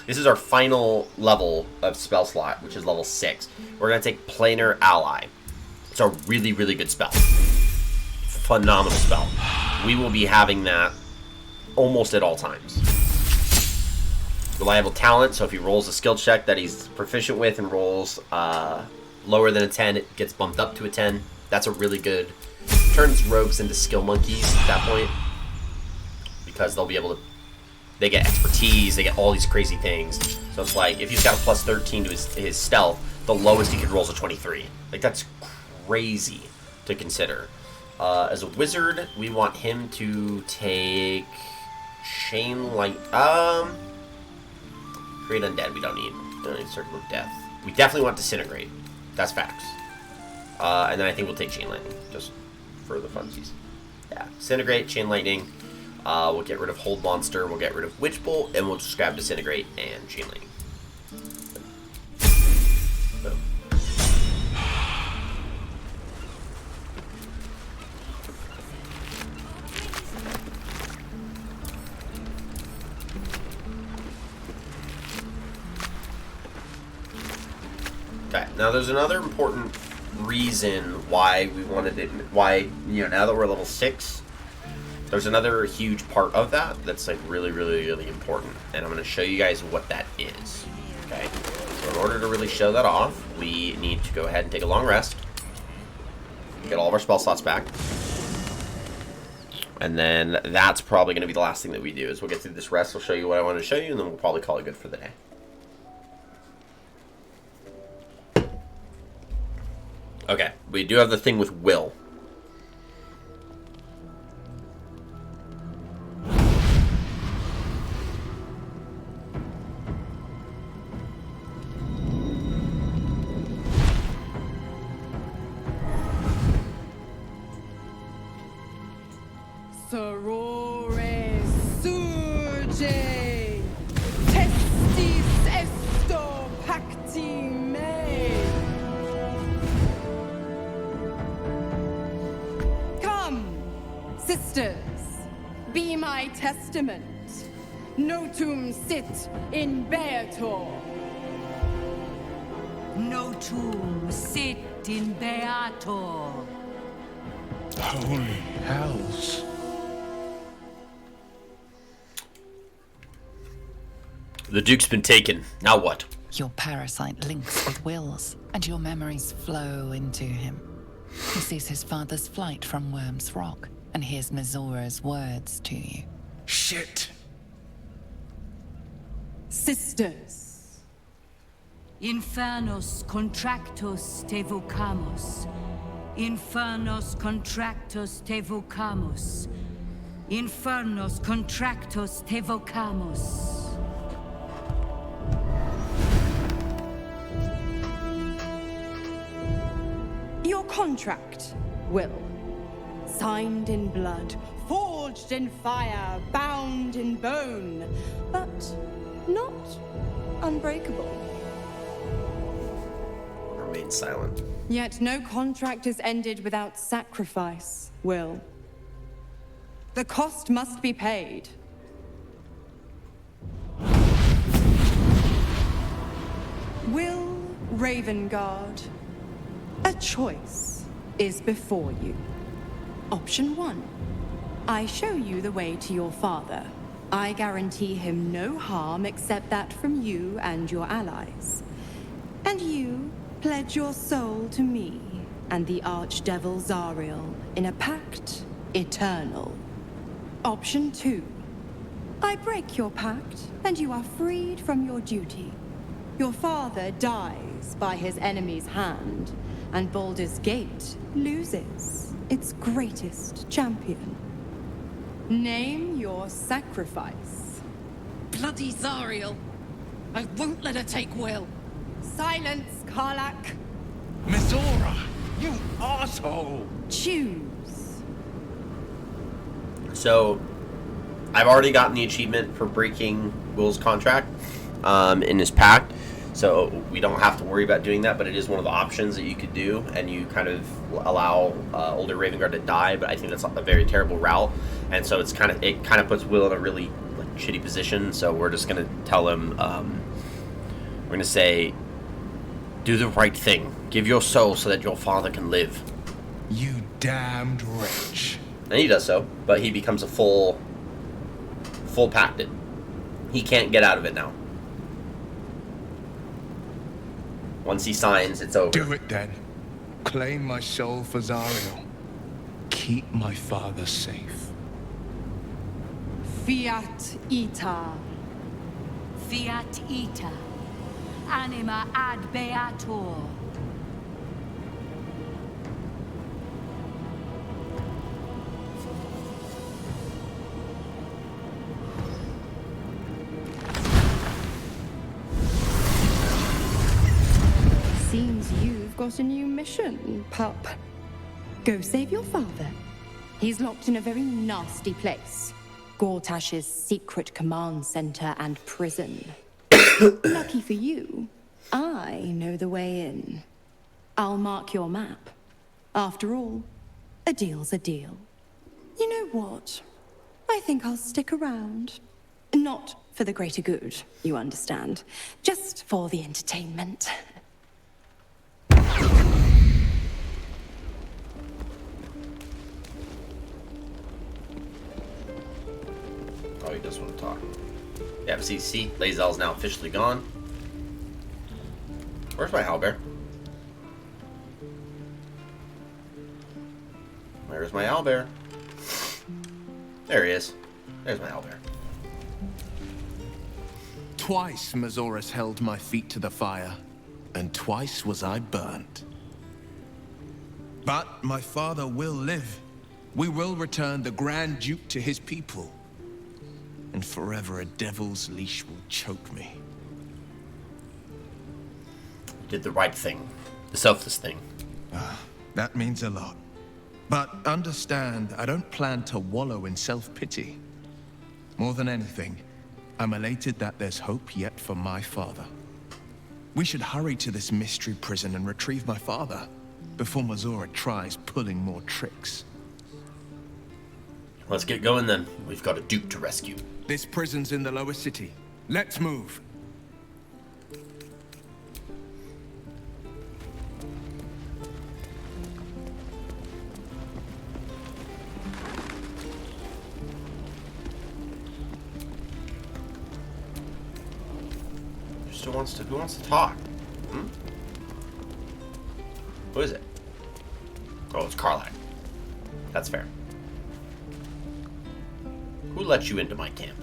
This is our final level of spell slot, which is level 6. We're gonna take Planar Ally. It's a really, really good spell. Phenomenal spell. We will be having that almost at all times. Reliable talent. So if he rolls a skill check that he's proficient with and rolls lower than a 10, it gets bumped up to a 10. That's a really good. Turns rogues into skill monkeys at that point, because they'll be able to. They get expertise, they get all these crazy things. So it's like, if he's got a plus 13 to his stealth, the lowest he could roll is a 23. Like, that's crazy to consider. As a wizard, we want him to take Chain Light. Create Undead, we don't need. Don't need Circle of Death. We definitely want Disintegrate. That's facts. And then I think we'll take Chain Lightning, just for the funsies. Yeah, Disintegrate, Chain Lightning. We'll get rid of Hold Monster, we'll get rid of Witch Bolt, and we'll just grab Disintegrate and Chain Lightning. Boom. Okay, now there's another important reason why we wanted it, why, now that we're level 6, there's another huge part of that that's like really, really, really important, and I'm going to show you guys what that is. Okay, so in order to really show that off, we need to go ahead and take a long rest, get all of our spell slots back, and then that's probably going to be the last thing that we do. Is we'll get through this rest, we'll show you what I want to show you, and then we'll probably call it good for the day. Okay, we do have the thing with will. Sorore surge, testis esto pacti me. Come, sisters, be my testament. Notum sit in Beator. Notum sit in Beator. Holy hells. The Duke's been taken. Now what? Your parasite links with Will's, and your memories flow into him. He sees his father's flight from Worm's Rock, and hears Mizora's words to you. Shit. Sisters. Infernos contractos te vocamos. Infernos contractos te vocamos. Infernos contractos te vocamos. Your contract, Will. Signed in blood, forged in fire, bound in bone, but not unbreakable. Remain silent. Yet no contract is ended without sacrifice, Will. The cost must be paid. Will Ravengard, a choice is before you. Option 1. I show you the way to your father. I guarantee him no harm except that from you and your allies. And you pledge your soul to me and the Archdevil Zariel in a pact eternal. Option 2. I break your pact and you are freed from your duty. Your father dies by his enemy's hand, and Baldur's Gate loses its greatest champion. Name your sacrifice. Bloody Zariel. I won't let her take Will. Silence, Karlak. Mizora, you asshole! Choose. So, I've already gotten the achievement for breaking Will's contract in his pact, so we don't have to worry about doing that, but it is one of the options that you could do, and you kind of allow older Ravengard to die, but I think that's a very terrible route, and so it kind of puts Will in a really shitty position, so we're just going to tell him, we're going to say, do the right thing. Give your soul so that your father can live. You damned wretch. And he does so, but he becomes a full pacted. He can't get out of it now. Once he signs, it's over. Do it then. Claim my soul for Zariel. Keep my father safe. Fiat ita. Fiat ita. Anima ad beator. Seems you've got a new mission, pup. Go save your father. He's locked in a very nasty place. Gortash's secret command center and prison. Lucky for you, I know the way in. I'll mark your map. After all, a deal's a deal. You know what? I think I'll stick around. Not for the greater good, you understand. Just for the entertainment. Oh, he does want to talk. Yeah, see, Lae'zel's now officially gone. Where's my owlbear? Where's my owlbear? There he is. There's my owlbear. Twice Mazoras held my feet to the fire, and twice was I burnt. But my father will live. We will return the Grand Duke to his people. And forever a devil's leash will choke me. You did the right thing. The selfless thing. That means a lot. But understand, I don't plan to wallow in self-pity. More than anything, I'm elated that there's hope yet for my father. We should hurry to this mystery prison and retrieve my father before Mazora tries pulling more tricks. Let's get going then. We've got a Duke to rescue. This prison's in the lower city. Let's move. Who wants to talk? Who is it? Oh, it's Karlak. That's fair. Who let you into my camp?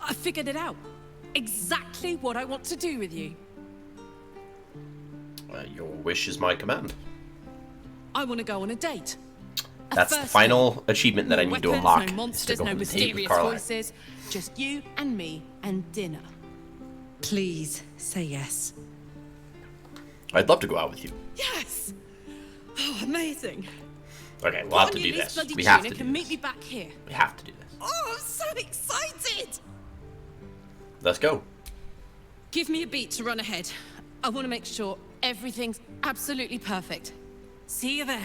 I figured it out. Exactly what I want to do with you. Your wish is my command. I want to go on a date. That's the final achievement that I need to unlock. No monsters, no mysterious voices. Just you and me and dinner. Please say yes. I'd love to go out with you. Yes! Oh, amazing. Okay, we'll have to do this. We have to do this. Meet me back here. We have to do this. Oh, I'm so excited! Let's go. Give me a beat to run ahead. I want to make sure everything's absolutely perfect. See you there.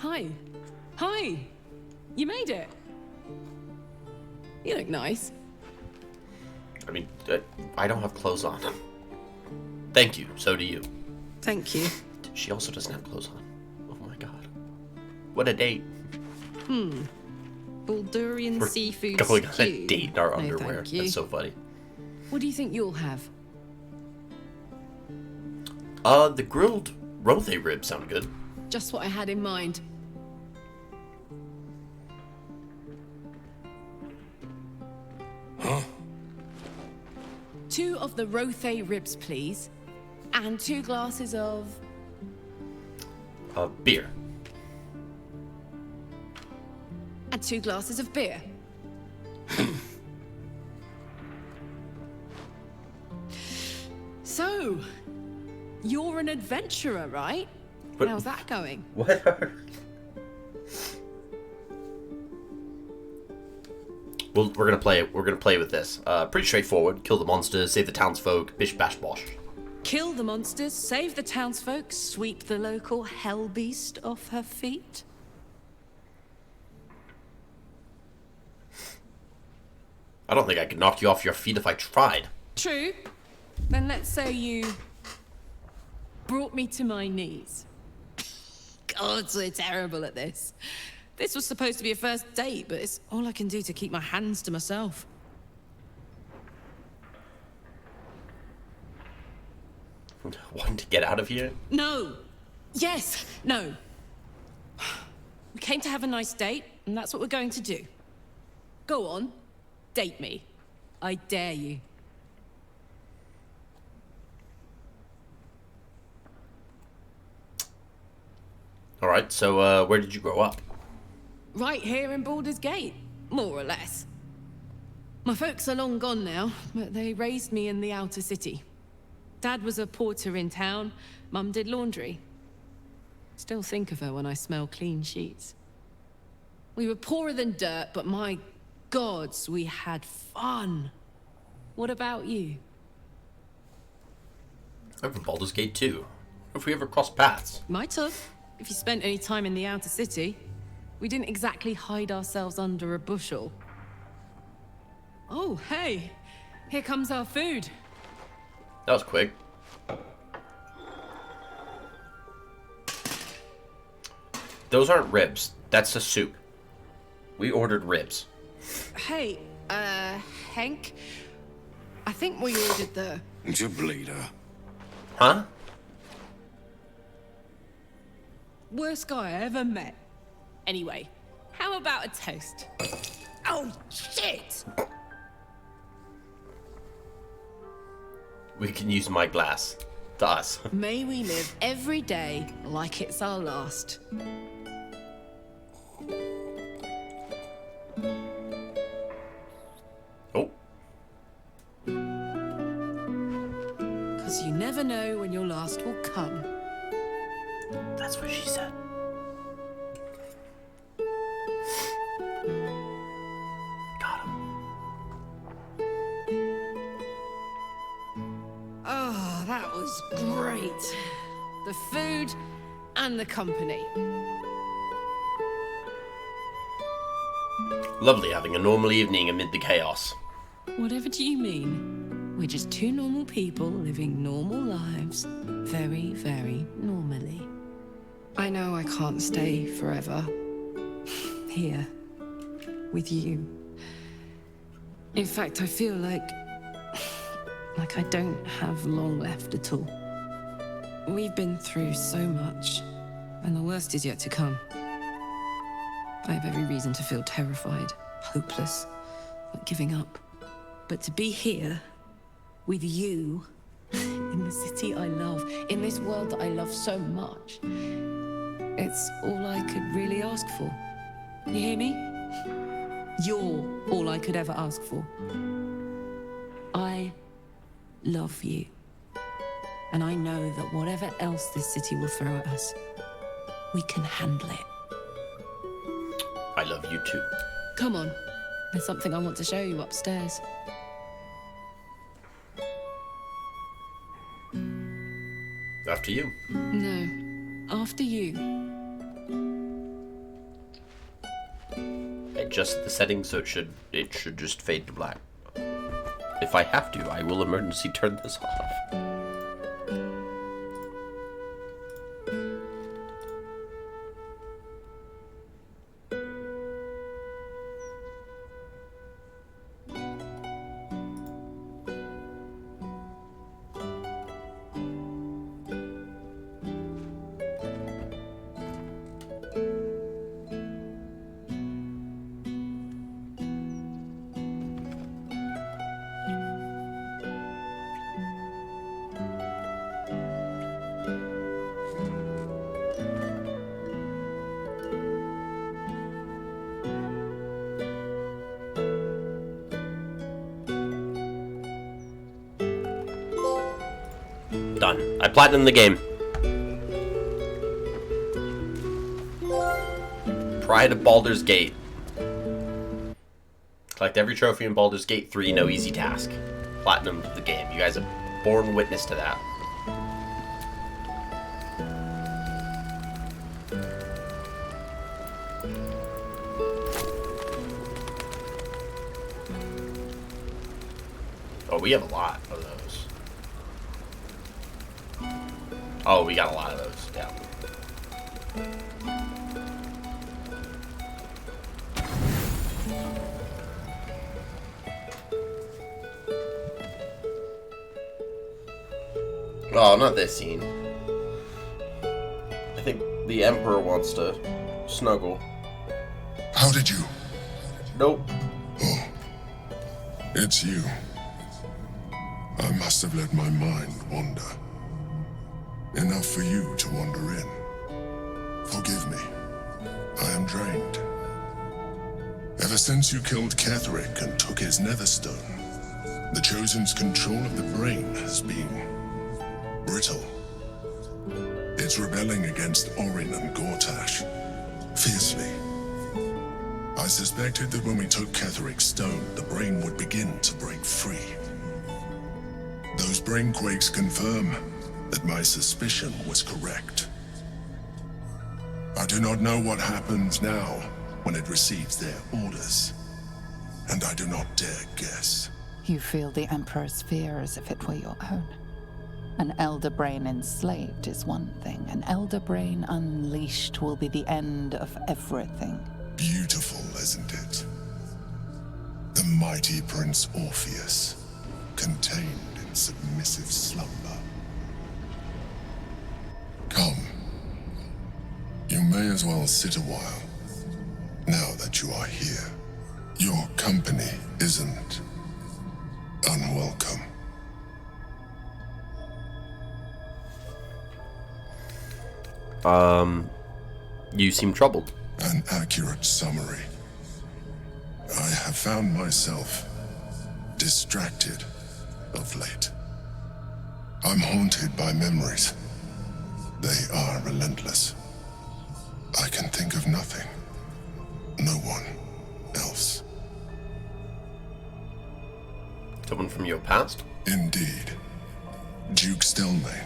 Hi. Hi. You made it. You look nice. I mean, I don't have clothes on. Thank you. So do you. Thank you. She also doesn't have clothes on. Oh my god. What a date. Baldurian seafood Going on stew. a date in our No, underwear. thank you. That's so funny. What do you think you'll have? The grilled rothe ribs sound good. Just what I had in mind. 2 of the Rothe ribs, please. And 2 glasses of... Beer. And 2 glasses of beer. So, you're an adventurer, right? What? How's that going? What? Well, we're gonna play. We're gonna play with this. Pretty straightforward. Kill the monsters, save the townsfolk, bish bash bosh. Kill the monsters, save the townsfolk, sweep the local hell beast off her feet. I don't think I could knock you off your feet if I tried. True. Then let's say you brought me to my knees. God, we're terrible at this. This was supposed to be a first date, but it's all I can do to keep my hands to myself. Wanting to get out of here? No. Yes. No. We came to have a nice date, and that's what we're going to do. Go on. Date me. I dare you. Alright, so where did you grow up? Right here in Baldur's Gate, more or less. My folks are long gone now, but they raised me in the outer city. Dad was a porter in town, Mum did laundry. Still think of her when I smell clean sheets. We were poorer than dirt, but my gods, we had fun. What about you? I'm from Baldur's Gate too. If we ever crossed paths. Might have, if you spent any time in the outer city. We didn't exactly hide ourselves under a bushel. Oh, hey, here comes our food. That was quick. Those aren't ribs. That's a soup. We ordered ribs. Hey, Hank, I think we ordered the... Bleeder. Huh? worst guy I ever met. Anyway, how about a toast? Oh, shit! We can use my glass. To us. May we live every day like it's our last. Oh. Because you never know when your last will come. That's what she said. Got him. Oh, that was great. The food and the company. Lovely having a normal evening amid the chaos. Whatever do you mean? We're just two normal people living normal lives. Very, very normally. I know I can't stay forever. Here. With you. In fact, I feel like I don't have long left at all. We've been through so much, and the worst is yet to come. I have every reason to feel terrified, hopeless, like giving up. But to be here, with you, in the city I love, in this world that I love so much, it's all I could really ask for. You hear me? You're all I could ever ask for. I love you. And I know that whatever else this city will throw at us, we can handle it. I love you too. Come on. There's something I want to show you upstairs. After you. No. After you. I adjust the settings so it should just fade to black. If I have to, I will emergency turn this off. Done. I platinumed the game. Pride of Baldur's Gate. Collect every trophy in Baldur's Gate 3, no easy task. Platinumed the game. You guys have borne witness to that. Oh, we have a lot of those. Oh, we got a lot of those, yeah. Oh, not this scene. I think the Emperor wants to snuggle. How did you? Nope. Oh, it's you. I must have let my mind wander. Enough for you to wander in. Forgive me. I am drained. Ever since you killed Ketheric and took his Netherstone, the Chosen's control of the brain has been brittle. It's rebelling against Orin and Gortash fiercely. I suspected that when we took Ketheric's stone, the brain would begin to break free. Those brain quakes confirm that my suspicion was correct. I do not know what happens now when it receives their orders, and I do not dare guess. You feel the Emperor's fear as if it were your own. An elder brain enslaved is one thing. An elder brain unleashed will be the end of everything. Beautiful, isn't it? The mighty Prince Orpheus, contained in submissive slumber. Come. You may as well sit a while, now that you are here. Your company isn't unwelcome. You seem troubled. An accurate summary. I have found myself distracted of late. I'm haunted by memories. They are relentless. I can think of nothing. No one else. Someone from your past? Indeed. Duke Stelmane.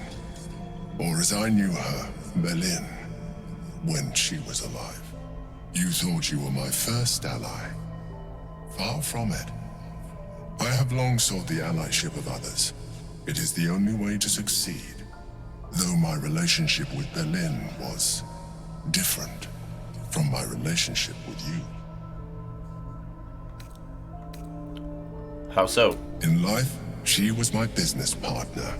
Or as I knew her, Berlin, when she was alive. You thought you were my first ally. Far from it. I have long sought the allyship of others. It is the only way to succeed. Though my relationship with Berlin was different from my relationship with you. How so? In life, she was my business partner.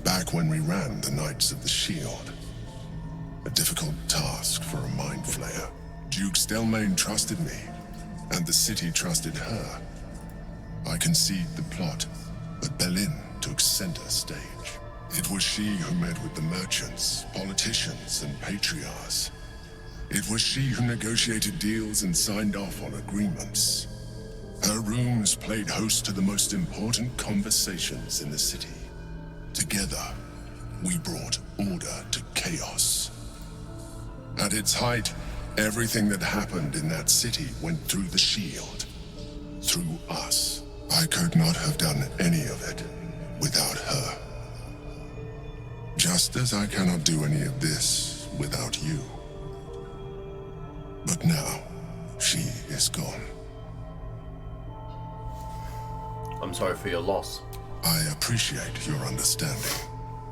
Back when we ran the Knights of the Shield. A difficult task for a mind flayer. Duke Stelmane trusted me, and the city trusted her. I conceived the plot, but Berlin took center stage. It was she who met with the merchants, politicians, and patriarchs. It was she who negotiated deals and signed off on agreements. Her rooms played host to the most important conversations in the city. Together, we brought order to chaos. At its height, everything that happened in that city went through the shield. Through us. I could not have done any of it without her. Just as I cannot do any of this without you. But now, she is gone. I'm sorry for your loss. I appreciate your understanding.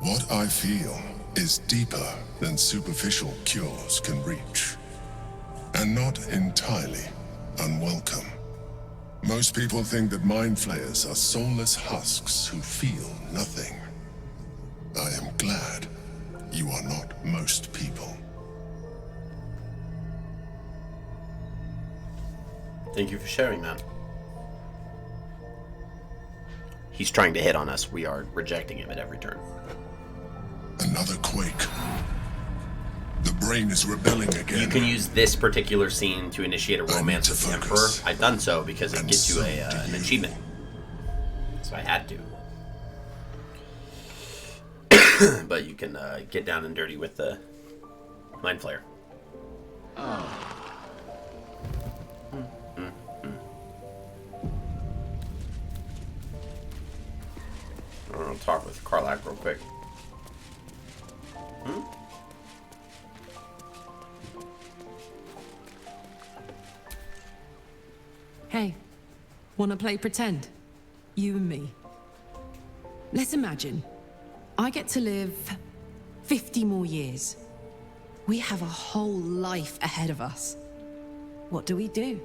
What I feel is deeper than superficial cures can reach. And not entirely unwelcome. Most people think that mind flayers are soulless husks who feel nothing. I am glad you are not most people. Thank you for sharing that. He's trying to hit on us. We are rejecting him at every turn. Another quake. The brain is rebelling again. You can use this particular scene to initiate a romance with the Emperor. I've done so because it gets you an achievement. So I had to. But you can get down and dirty with the Mind Flayer. I'll talk with Karlach real quick. Hey, wanna play pretend? You and me. Let's imagine I get to live 50 more years. We have a whole life ahead of us. What do we do?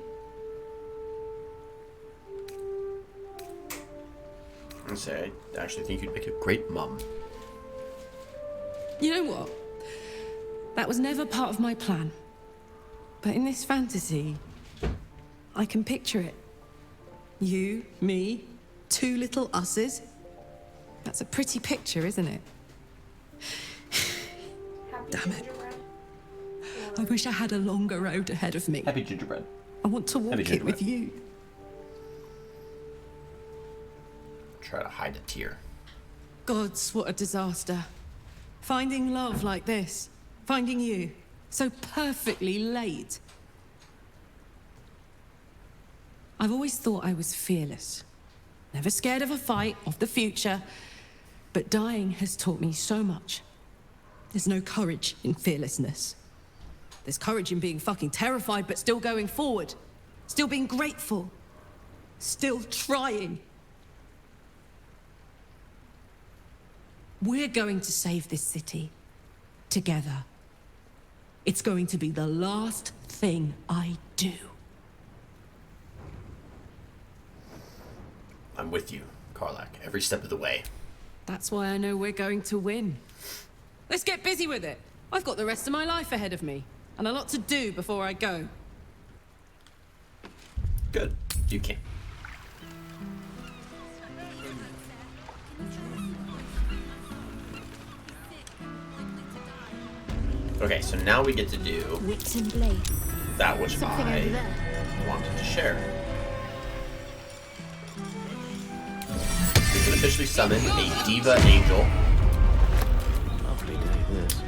I say, I actually think you'd make a great mum. You know what? That was never part of my plan. But in this fantasy, I can picture it. You, me, two little us's. That's a pretty picture, isn't it? Damn it. I wish I had a longer road ahead of me. Happy gingerbread. I want to walk it with you. Try to hide a tear. Gods, what a disaster. Finding love like this. Finding you. So perfectly late. I've always thought I was fearless. Never scared of a fight, of the future. But dying has taught me so much. There's no courage in fearlessness. There's courage in being fucking terrified, but still going forward. Still being grateful. Still trying. We're going to save this city. Together. It's going to be the last thing I do. I'm with you, Karlach, every step of the way. That's why I know we're going to win. Let's get busy with it. I've got the rest of my life ahead of me, and a lot to do before I go. Good. You can. Okay, so now we get to do Wits and blade. that which Something over I there. wanted to share. We can officially summon a Diva Angel.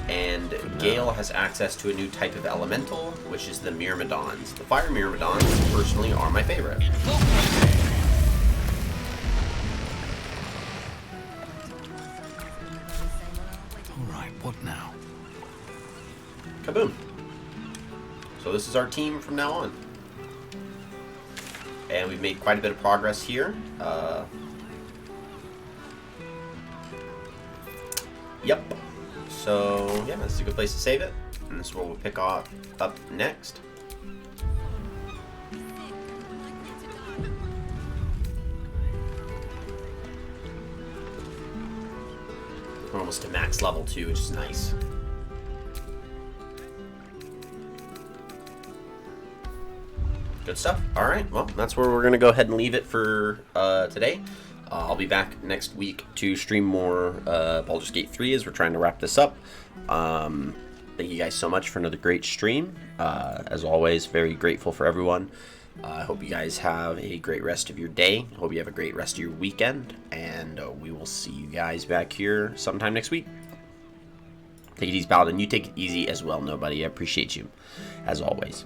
And Gale has access to a new type of elemental, which is the Myrmidons. The Fire Myrmidons, personally, are my favorite. Alright, what now? Kaboom. So this is our team from now on. And we've made quite a bit of progress here. Yep. So, yeah, this is a good place to save it. And this is where we'll pick up next. We're almost to max level too, which is nice. Good stuff. All right, well, that's where we're going to go ahead and leave it for today. I'll be back next week to stream more Baldur's Gate 3 as we're trying to wrap this up. Thank you guys so much for another great stream. As always, very grateful for everyone. I hope you guys have a great rest of your day. Hope you have a great rest of your weekend. And we will see you guys back here sometime next week. Take it easy, Paladin. You take it easy as well, nobody. I appreciate you, as always.